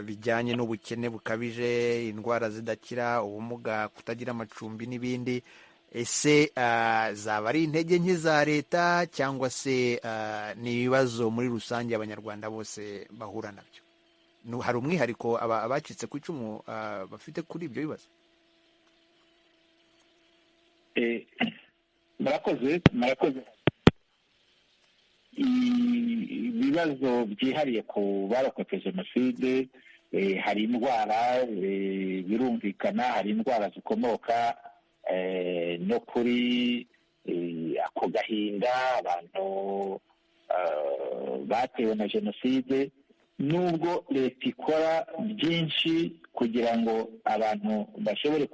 bijyanye n'ubukene bukabije, indwara zidakira, ubumuga, kutagira amacumbi n'ibindi. Ese zaba ari intege nke za leta cyangwa se ni ibibazo muri rusange abanyarwanda bose bahura nabyo? Hari umwihariko abacitse ku icumu bafite kuri ibyo bibazo?
murakoze. Ibibazo byihariye ku barokotse jenoside, hari indwara birumvikana, hari indwara zikomoka no kuri ako gahinda abantu batewe na jenoside. Nubwo leta ikora byinshi kugira ngo abantu bashobore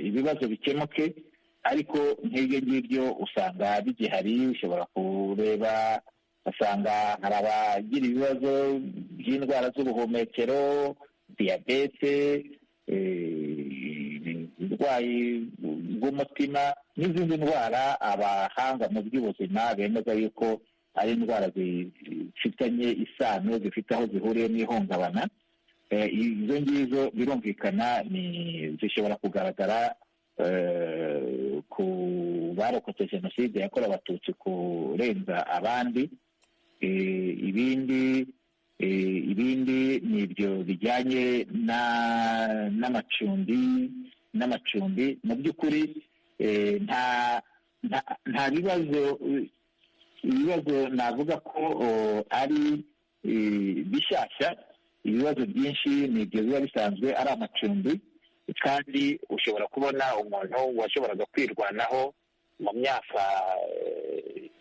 ibibazo bikemuke, ariko nk'ibyo ngibyo usanga bigihari. Ushobora kureba ugasanga hari abagira ibibazo by'indwara z'ubuhumekero, diyabete, uburwayi bw'umutima n'izindi ndwara abahanga mu by'ubuzima bemeza yuko ari indwara zifitanye isano, zifite aho zihuriye n'ihungabana. Izo ngizo birumvikana zishobora kugaragara ku barokotse jenoside yakorewe abatutsi kurenza abandi. Ibindi ni ibyo bijyanye n'amacumbi. Mu by'ukuri nta ibibazo navuga ko ari bishyashya. Ibibazo byinshi ni ibyo biba bisanzwe ari amacumbi, kandi ushobora kubona umuntu washoboraga kwirwanaho mu myaka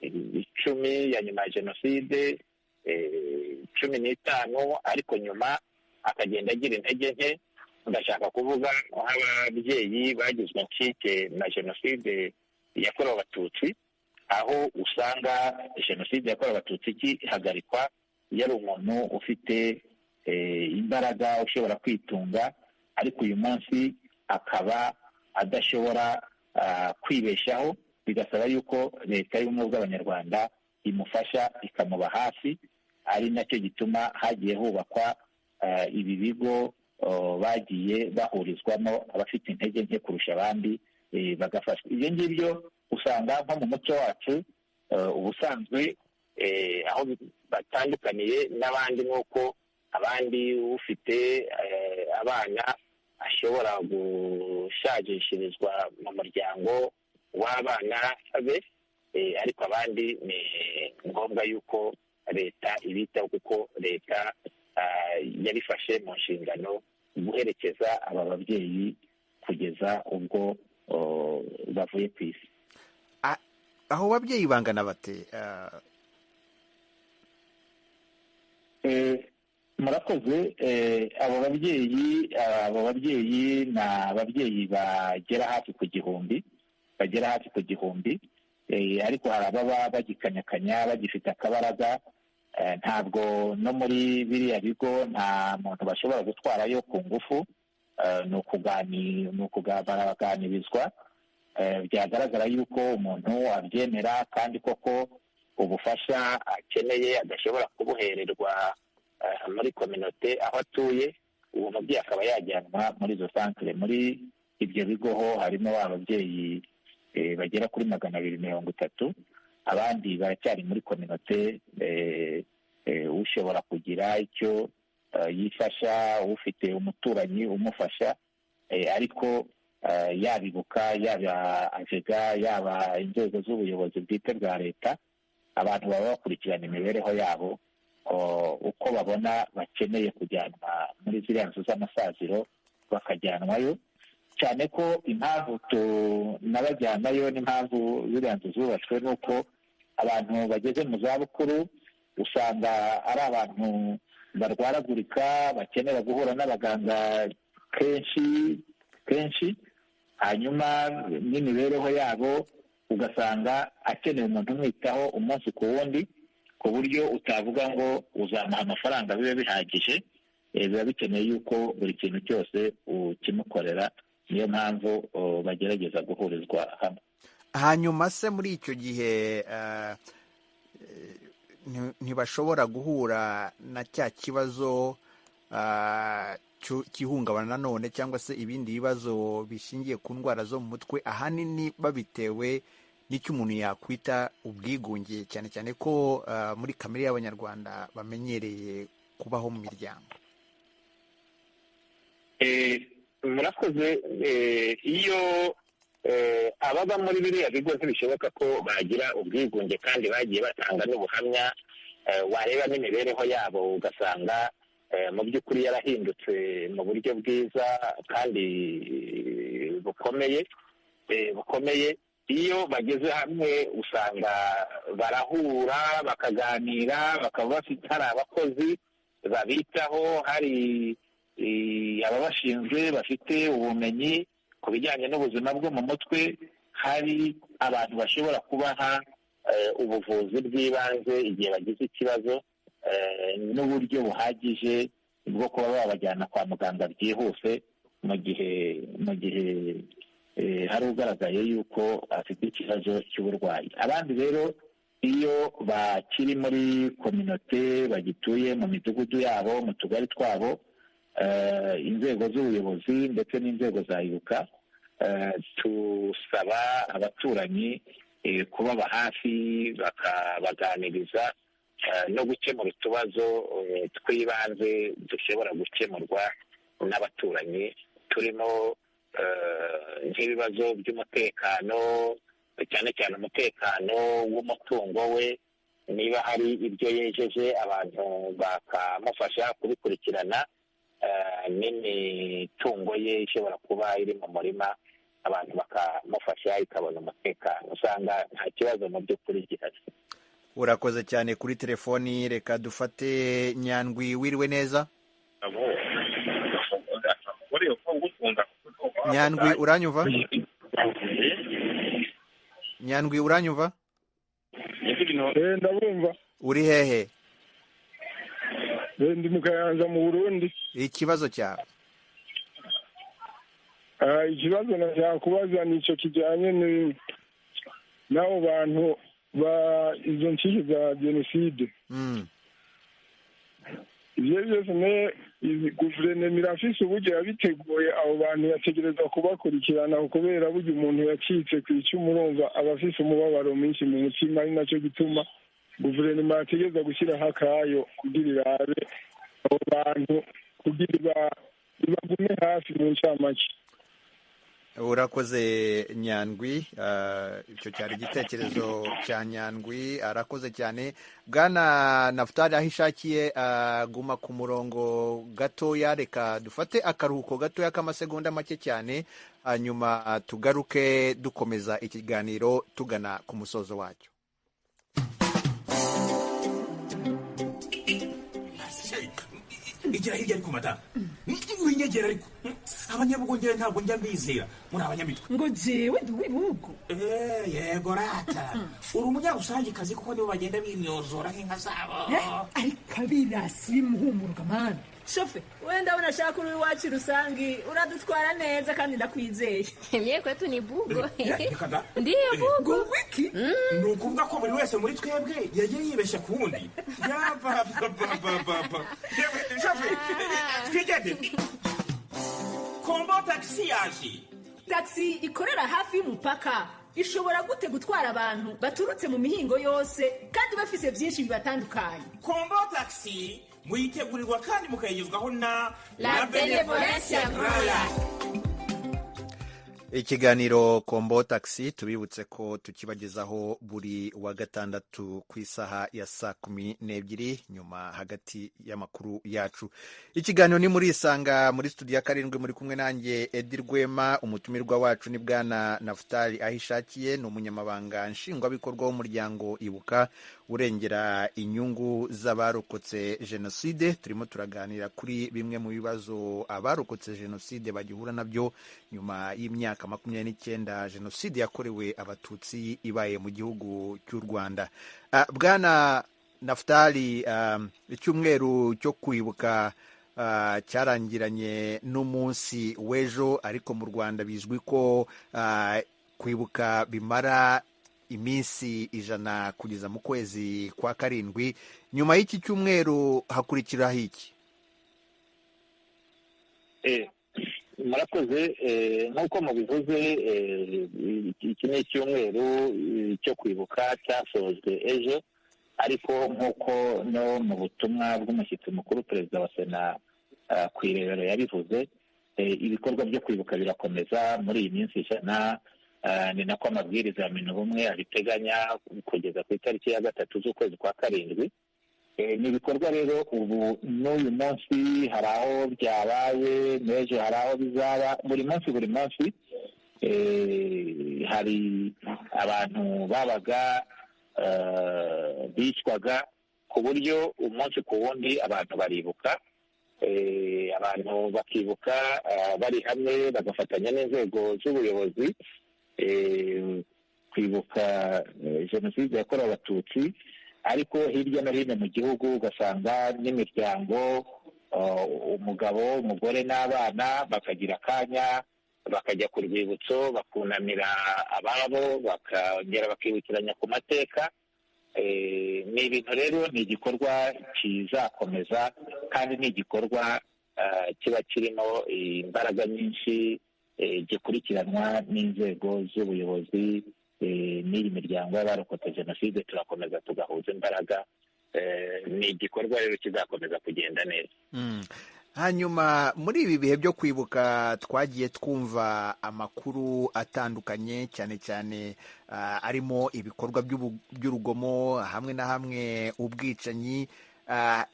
10 ya nyuma ya jenoside, 15, ariko nyuma akagenda agira intege nke. Ndashaka kuvuga nk'ababyeyi bagizwe incike na jenoside yakorewe abatutsi, aho usanga jenoside yakorewe abatutsi igihagarikwa yari umuntu ufite imbaraga, ushobora kwitunga, ariko uyu munsi akaba adashobora kwibeshaho. Bigasaba yuko leta y'ubumwe bw'abanyarwanda imufasha, ikamuba hafi. Ari nacyo gituma hagiye hubakwa ibi bigo bagiye bahurizwamo abafite intege nke kurusha abandi, bagafashwa. Ibyo ngibyo usanga nko mu muco wacu ubusanzwe
aho batandukaniye n'abandi, nk'uko abandi ufite abana ashobora gushakishirizwa mu muryango w'abana be, ariko abandi ni ngombwa yuko leta ibitaho, kuko leta yarifashe mu nshingano guherekeza aba babyeyi kugeza ubwo bavuye ku isi.
aho babyeyi bangana bate?
Murakoze. abo babyeyi ni ababyeyi bagera hafi ku gihumbi, ariko hari ababa bagikanyakanya bagifite akabaraga. Ntabwo no muri biriya bigo nta muntu bashobora gutwarayo ku ngufu, baraganirizwa, byagaragara yuko umuntu abyemera kandi koko ubufasha akeneye adashobora kubuhererwa muri kominote aho atuye, uwo mubyeyi akaba yajyanwa muri izo santere. Muri ibyo bigo ho harimo ababyeyi bagera kuri 230, abandi baracyari muri kominote, ushobora kugira icyo yifasha, ufite umuturanyi umufasha, ariko yabibuka, yaba ajega, yaba inzego z'ubuyobozi bwite bwa leta, abantu baba bakurikirana imibereho yabo uko babona bakeneye kujyanwa muri ziriya nzu z'amasaziro bakajyanwayo, cyane ko impamvu tunabajyanayo n'impamvu ziriya nzu zubatswe ni uko abantu bageze mu zabukuru usanga ari abantu barwaragurika, bakenera guhura n'abaganga kenshi, hanyuma n'imibereho yabo ugasanga akeneye umuntu umwitaho umunsi ku wundi, ku buryo utavuga ngo uzamuha amafaranga bibe bihagije. Biba bikeneye yuko buri kintu cyose ukimukorera, niyo mpamvu bagerageza guhurizwa hamwe.
hanyuma se muri icyo gihe ntibashobora guhura na cya kibazo cy'ihungabana nanone, cyangwa se ibindi bibazo bishingiye ku ndwara zo mu mutwe, ahanini babitewe n'icyo umuntu yakwita ubwigunge, cyane cyane ko muri kamere y'Abanyarwanda bamenyereye kubaho mu miryango?
murakoze. Iyo ababa muri biriya bigo ntibishoboka ko bagira ubwigunge, kandi bagiye batanga n'ubuhamya, wareba n'imibereho yabo ugasanga mu by'ukuri yarahindutse mu buryo bwiza kandi bukomeye. Iyo bageze hamwe usanga barahura bakaganira, bakaba bafite, hari abakozi babitaho, hari ababashinzwe bafite ubumenyi ku bijyanye n'ubuzima bwo mu mutwe, hari abantu bashobora kubaha ubuvuzi bw'ibanze igihe bagize ikibazo, n'uburyo buhagije bwo kuba babajyana kwa muganga byihuse mu gihe hari ugaragaye yuko afite ikibazo cy'uburwayi. Abandi rero iyo bakiri muri kominote, bagituye mu midugudu yabo, mu tugari twabo, inzego z'ubuyobozi ndetse n'inzego za ibuka tusaba abaturanyi kubaba hafi, bakabaganiriza no gukemura utubazo tw'ibanze dushobora gukemurwa n'abaturanyi, turimo nk'ibibazo by'umutekano, cyane cyane umutekano w'umutungo we. Niba hari ibyo yejeje, abantu bakamufasha kubikurikirana, n'imitungo ye ishobora kuba iri mu murima, abantu bakamufasha ikabona umutekano. Usanga nta kibazo mu by'ukuri gihari.
Urakoze cyane. Kuri telefoni reka dufate Nyandwi. Wiriwe neza? Nyandwi, uranyumva? Nyandwi, uranyumva?
Ndabumva.
Uri hehe?
Ndi mu Kayanza mu Burundi.
Ikibazo cyawe?
Ikibazo nashaka kubaza ni icyo kijyanye n'abo bantu izo nshyishyu za jenoside. Ibyo byose guverinoma irafise uburyo yabiteguye, abo bantu yategereza kubakurikirana, kubera burya umuntu yacitse ku icumu, urumva aba afise umubabaro mwinshi mu mutima, ari nacyo gituma guverinoma yategereza gushyiraho akayo kugira irabe abo bantu kugira ibagume hafi mu ncamake.
urakoze Nyandwi, icyo cyari igitekerezo cya Nyandwi, arakoze cyane. Bwana Naftali aho ishakiye guma ku murongo gatoya, reka dufate akaruhuko gatoya k'amasegonda make cyane, hanyuma tugaruke dukomeza ikiganiro tugana ku musozo wacyo.
igira hirya ariko madamu winyegera ariko abanyabugongera ntabwo njya mbizera muri abanyamitwe
ngo jewe ndi uw'ibihugu.
yego rata uri umunyarusangikazi kuko nibo bagenda bimyozora nk'inka zabo
ariko abirasi bimuhumuruka mani shofe wenda abona ashaka uri iwacu rusangi uradutwara neza kandi ndakwizeye.
Mie kwetu ni bugo.
Ndiyo bugo.
Wiki ni ukuvuga ko buri wese muri twebwe yagiye yibeshya ku wundi. Yabababababa shofe twigende kombo taxi yaje.
Taxi ikorera hafi y'umupaka ishobora gute gutwara abantu baturutse mu mihingo yose kandi bafise byinshi bibatandukanye.
Kombo taxi muyitegurirwa kandi mukayigezwaho na
La Benevolencia Royal.
Ikiganiro Kombo Taxi tubibutse ko tukibagezaho buri wa gatandatu ku isaha ya 12:00 nyuma hagati y'amakuru yacu. Ikiganiro ni muri Isanga muri studio ya 7 muri kumwe nanjye Edi Rwema. Umutumirwa wacu ni Bwana Naftali ahishakiye, ni umunyamabanga nshingwabikorwa w'umuryango Ibuka urengera inyungu z'abarokotse jenoside. Turimo turaganira kuri bimwe mu bibazo abarokotse jenoside bagihura nabyo nyuma y'imyaka 29 jenoside yakorewe abatutsi ibaye mu gihugu cy'u Rwanda. Bwana Naftali, icyumweru cyo kwibuka cyarangiranye n'umunsi w'ejo, ariko mu Rwanda bizwi ko kwibuka bimara iminsi 100 kugeza mu kwezi kwa 7. Nyuma y'iki cyumweru hakurikiraho iki?
Murakoze, nk'uko mubivuze, iki ni icyumweru cyo kwibuka cyasojwe ejo, ariko nk'uko no mu butumwa bw'umushyitsi mukuru perezida wa Sena ku irebero yabivuze, ibikorwa byo kwibuka birakomeza muri iyi minsi 100. Ni nako amabwiriza ya Minubumwe abiteganya kugeza ku itariki ya 3 z'ukwezi kwa 7. Ni ibikorwa rero ubu n'uyu munsi hari aho byabaye, n'ejo hari aho bizaba. Buri munsi hari abantu babaga bicwaga ku buryo umunsi ku wundi abantu baribuka, abantu bakibuka bari hamwe bagafatanya n'inzego z'ubuyobozi kwibuka jenoside yakorewe abatutsi. Ariko hirya no hino mu gihugu ugasanga n'imiryango, umugabo, umugore n'abana bakagira akanya bakajya ku rwibutso bakunamira ababo, bakongera bakibukiranya ku mateka. Ni ibintu rero, ni igikorwa kizakomeza kandi ni igikorwa kiba kirimo imbaraga nyinshi, gikurikiranwa n'inzego z'ubuyobozi n'iyi miryango y'abarokotse jenoside. Turakomeza tugahuza imbaraga, ni igikorwa rero kizakomeza kugenda neza.
Hanyuma muri ibi bihe byo kwibuka twagiye twumva amakuru atandukanye, cyane cyane arimo ibikorwa by'urugomo, hamwe na hamwe ubwicanyi.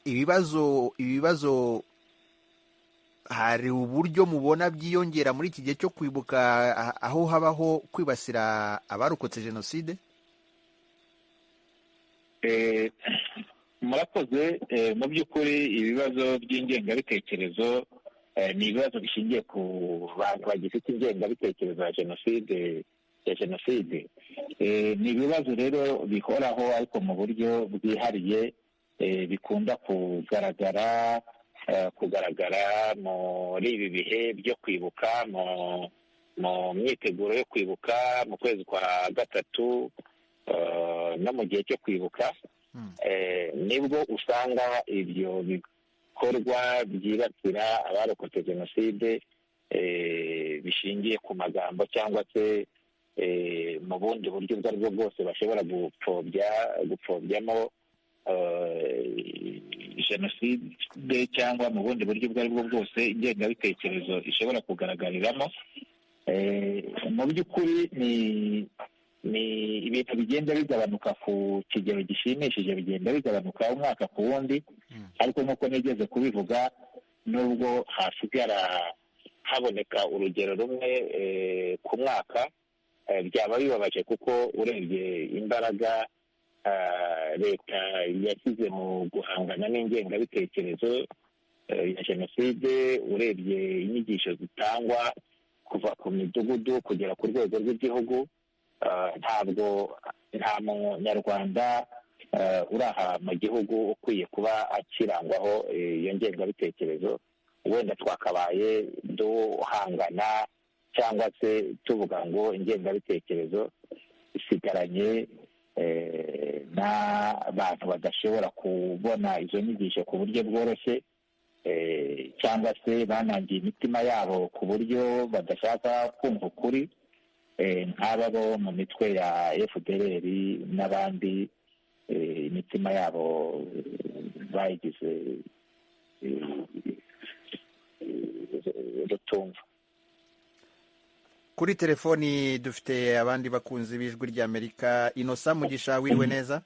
Ibibazo hari uburyo mubona byiyongera muri iki gihe cyo kwibuka aho habaho kwibasira abarokotse jenoside?
Murakoze. Mu by'ukuri ibibazo by'ingengabitekerezo ni ibibazo bishingiye ku bantu bagifite ingengabitekerezo ya jenoside. Ni ibibazo rero bihoraho, ariko mu buryo bwihariye, bikunda kugaragara muri ibi bihe byo kwibuka, mu myiteguro yo kwibuka mu kwezi kwa 3 no mu gihe cyo kwibuka. Nibwo usanga ibyo bikorwa byibasira abarokotse jenoside bishingiye ku magambo cyangwa se mu bundi buryo ubwo ari bwo bwose bashobora gupfobyamo jenoside cyangwa mu bundi buryo ubwo ari bwo bwose ingengabitekerezo ishobora kugaragariramo. Mu by'ukuri ni ibintu bigenda bigabanuka ku kigero gishimishije, bigenda bigabanuka umwaka ku wundi, ariko nk'uko nigeze kubivuga, nubwo hasigara haboneka urugero rumwe ku mwaka, byaba bibabaje kuko urebye imbaraga leta yashyize mu guhangana n'ingengabitekerezo ya jenoside, urebye inyigisho zitangwa kuva ku midugudu kugera ku rwego rw'igihugu, nta munyarwanda uri aha mu gihugu ukwiye kuba akirangwaho iyo ngengabitekerezo. Wenda twakabaye duhangana cyangwa se tuvuga ngo ingengabitekerezo isigaranye n'abantu badashobora kubona izo nyigisho ku buryo bworoshye, cyangwa se banangiye imitima yabo ku buryo badashaka kumva ukuri, nk'aba bo mu mitwe ya FDLR n'abandi imitima yabo bayigize rutumva.
Kuri telefoni dufite abandi bakunzi b'Ijwi ry'Amerika. Innocent Mugisha, wiriwe neza?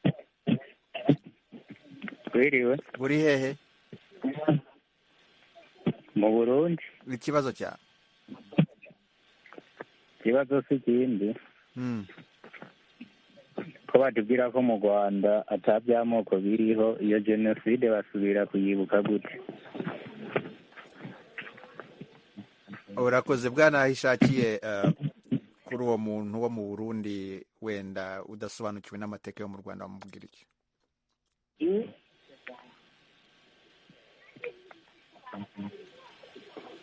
Wiriwe.
Buri hehe?
Mu Burundi.
Ikibazo cyawe?
Ikibazo si ikindi ko batubwira ko mu Rwanda ataby'amoko biriho, iyo jenoside basubira kuyibuka gute?
Urakoze. Bwana Hishakiye, kuri uwo muntu wo mu Burundi wenda udasobanukiwe n'amateka yo mu Rwanda, wamubwira iki?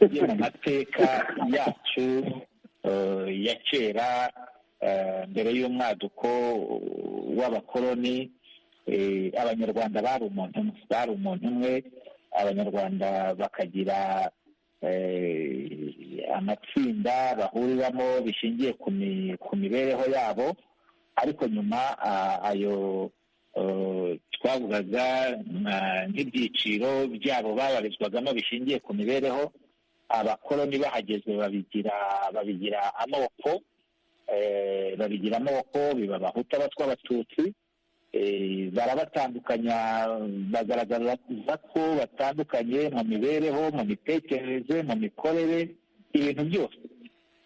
Mu mateka yacu ya kera, mbere y'umwaduko w'abakoloni, abanyarwanda bari umuntu umwe. Abanyarwanda bakagira amatsinda bahuriramo bishingiye ku mibereho yabo, ariko nyuma ayo twavugaga nk'ibyiciro byabo babarizwagamo bishingiye ku mibereho, abakoloni bahageze babigira amoko, biba abahutu, abatwa, abatutsi, barabatandukanya, bagaragaza ko batandukanye mu mibereho, mu mitekerereze, mu mikorere, ibintu byose.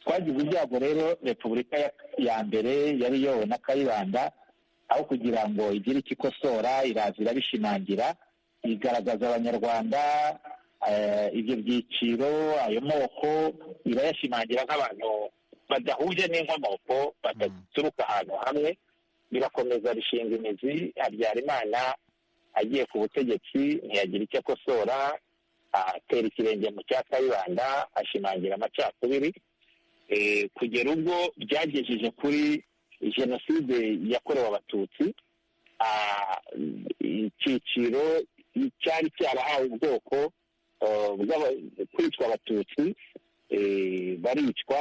Twagize ibyago rero, repubulika ya mbere yari yowe na Kayibanda, aho kugira ngo igire icyo ikosora, iraza irabishimangira, igaragaza abanyarwanda ibyo byiciro, ayo moko irayashimangira nk'abantu badahuje n'inkomoko, badaturuka ahantu hamwe. Birakomeza bishinga imizi. Habyarimana agiye ku butegetsi ntiyagira icyo akosora, atera ikirenge mu cya Kayibanda, ashimangira amacakubiri, kugera ubwo byagejeje kuri jenoside yakorewe abatutsi. Icyiciro cyari cyarahawe ubwoko kwitwa abatutsi, baricwa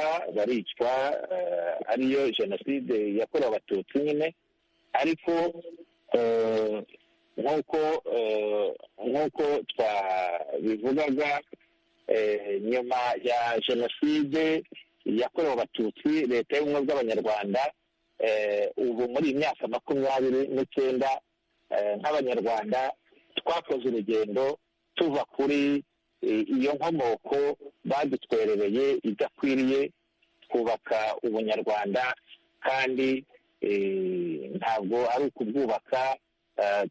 ariyo jenoside yakorewe abatutsi nyine. Ariko nk'uko twabivugaga, nyuma ya jenoside yakorewe abatutsi, leta y'ubumwe bw'abanyarwanda ubu muri iyi myaka 29 nk'abanyarwanda twakoze urugendo tuva kuri iyo nkomoko badutwerereye idakwiriye, twubaka ubunyarwanda, kandi ntabwo ari ukubwubaka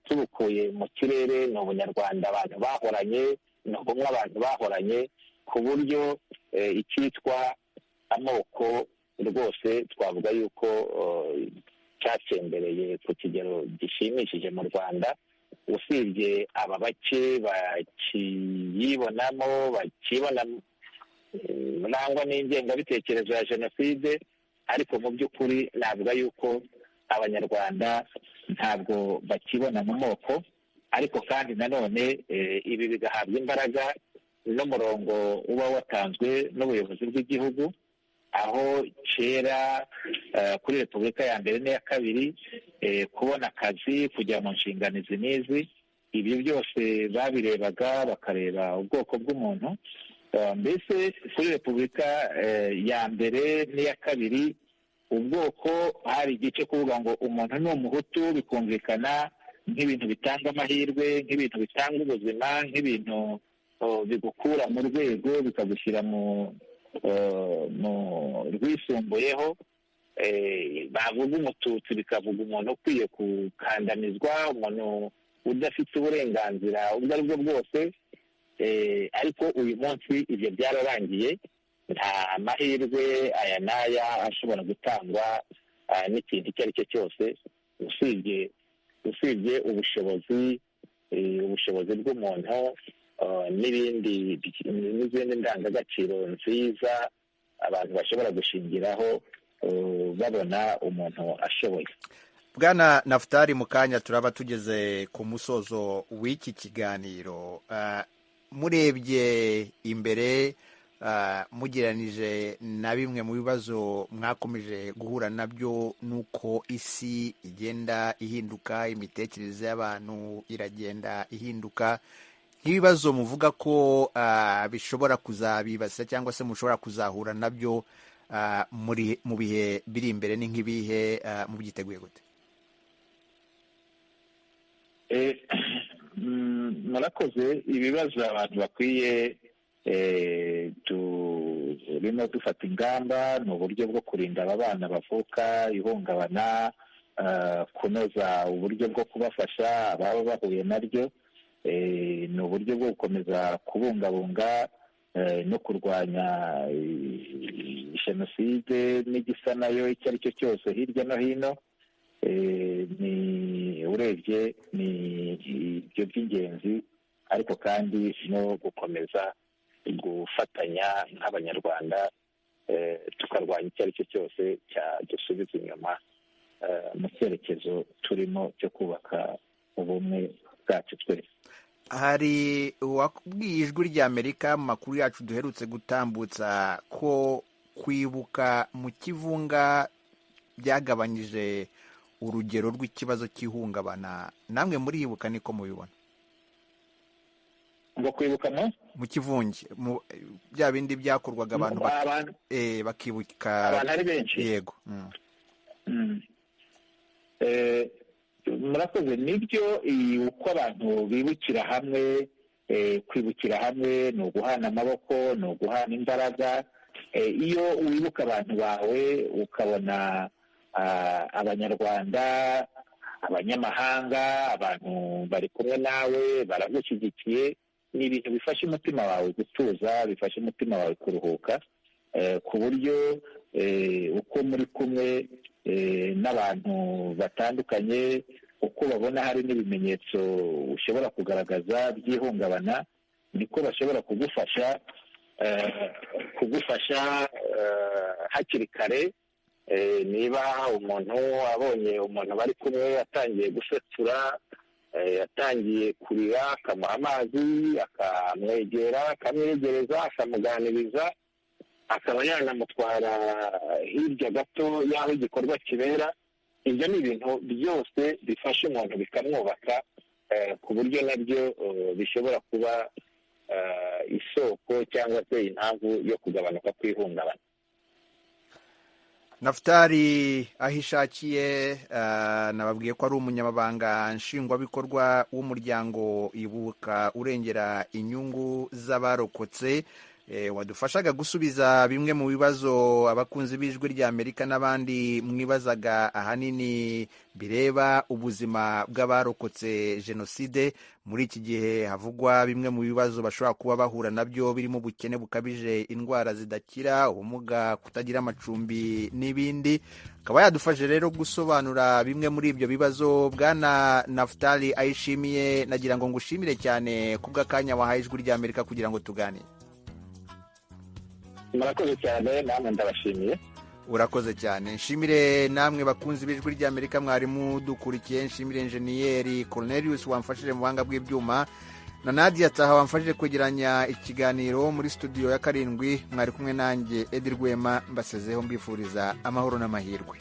tubukuye mu kirere. Ni ubunyarwanda abantu bahoranye, ni ubumwe abantu bahoranye, ku buryo icyitwa amoko rwose twavuga yuko cyatsembereye ku kigero gishimishije mu Rwanda. Usibye aba bake bakiyibonamo, nangwa n'ingengabitekerezo ya jenoside, ariko mu by'ukuri navuga yuko abanyarwanda ntabwo bakibona mu moko. Ariko kandi nanone ibi bigahabwa imbaraga n'umurongo uba watanzwe n'ubuyobozi bw'igihugu, aho kera kuri repubulika ya mbere n'iya kabiri kubona akazi, kujya mu nshingano izi n'izi, ibyo byose babirebaga bakareba ubwoko bw'umuntu. Mbese kuri repubulika ya mbere n'iya kabiri ubwoko hari igice kuvuga ngo umuntu ni umuhutu, bikumvikana nk'ibintu bitanga amahirwe, nk'ibintu bitanga ubuzima, nk'ibintu bigukura mu rwego bikagushyira mu rwisumbuyeho. Bavuga umututsi bikavuga umuntu ukwiye gukandamizwa, umuntu udafite uburenganzira ubwo ari bwo bwose. Ariko uyu munsi ibyo byararangiye, nta mahirwe aya n'aya ashobora gutangwa n'ikintu icyo ari cyo cyose usibye ubushobozi bw'umuntu n'izindi ndangagaciro nziza abantu bashobora gushingiraho babona umuntu ashoboye.
Bwana Nafutali, mu kanya turaba tugeze ku musozo w'iki kiganiro. Murebye imbere, mugereranije na bimwe mu bibazo mwakomeje guhura nabyo, nuko isi igenda ihinduka, imitekerereze y'abantu iragenda ihinduka, nk'ibibazo muvuga ko bishobora kuzabibasa cyangwa se mushobora kuzahura nabyo mu bihe biri imbere, ni nk'ibihe, mubyiteguye gute?
murakoze. ibibazo abantu bakwiye turimo dufata ingamba ni uburyo bwo kurinda aba bana bavuka ihungabana, kunoza uburyo bwo kubafasha ababa bahuye naryo, ni uburyo bwo gukomeza kubungabunga no kurwanya jenoside n'igisa nayo icyo ari cyo cyose hirya no hino. Urebye ni ibyo by'ingenzi, ariko kandi no gukomeza gufatanya nk'abanyarwanda tukarwanya icyo ari cyo cyose cyadusubiza inyuma mu cyerekezo turimo cyo kubaka ubumwe bwacu twese.
Hari uwakubwiye ijwi ry'Amerika mu makuru yacu duherutse gutambutsa ko kwibuka mu kivunga byagabanyije urugero rw'ikibazo cy'ihungabana. Namwe muribuka niko mubibona?
Ngo kwibuka
mu kivunge, bya bindi byakorwaga abantu bakibuka
abantu ari benshi.
Yego.
Murakoze. Nibyo, uko abantu bibukira hamwe, kwibukira hamwe ni uguhana amaboko, ni uguhana imbaraga. Iyo wibuka abantu bawe ukabona abanyarwanda, abanyamahanga, abantu bari kumwe nawe baragushyigikiye, ni ibintu bifasha umutima wawe gutuza, bifasha umutima wawe kuruhuka, ku buryo uko muri kumwe n'abantu batandukanye, uko babona hari n'ibimenyetso ushobora kugaragaza by'ihungabana, niko bashobora kugufasha hakiri kare. Niba umuntu abonye umuntu bari kumwe atangiye gusetura, yatangiye kurira, akamuha amazi, akamwegera, akamwegereza, akamuganiriza, akaba yanamutwara hirya gato y'aho igikorwa kibera. Ibyo ni ibintu byose bifasha umuntu bikamwubaka, ku buryo nabyo bishobora kuba isoko cyangwa se impamvu yo kugabanuka kw'ihungabana.
Nafutali Ahishakiye, nababwiye ko ari umunyamabanga nshingwabikorwa w'umuryango Ibuka urengera inyungu z'abarokotse, wadufashaga gusubiza bimwe mu bibazo abakunzi b'ijwi ry'Amerika n'abandi mwibazaga, ahanini bireba ubuzima bw'abarokotse jenoside. Muri iki gihe havugwa bimwe mu bibazo bashobora kuba bahura nabyo, birimo ubukene bukabije, indwara zidakira, ubumuga, kutagira amacumbi n'ibindi. Akaba yadufashe rero gusobanura bimwe muri ibyo bibazo. Bwana Nafutali Ayishimiye, nagira ngo ngushimire cyane kubw'akanya wahaye ijwi ry'Amerika kugira ngo tuganire.
Murakoze cyane, namwe ndabashimiye.
Urakoze cyane. Nshimire namwe bakunzi b'ijwi ry'Amerika mwari mudukurikiye. Nshimire Enjeniyeri Cornelius wamfashije mu buhanga bw'ibyuma. na Nadia Taha wamfashije kwegeranya ikiganiro muri studio ya 7. Mwari kumwe nanjye Edi Rwema, mbasezeho mbifuriza amahoro n'amahirwe.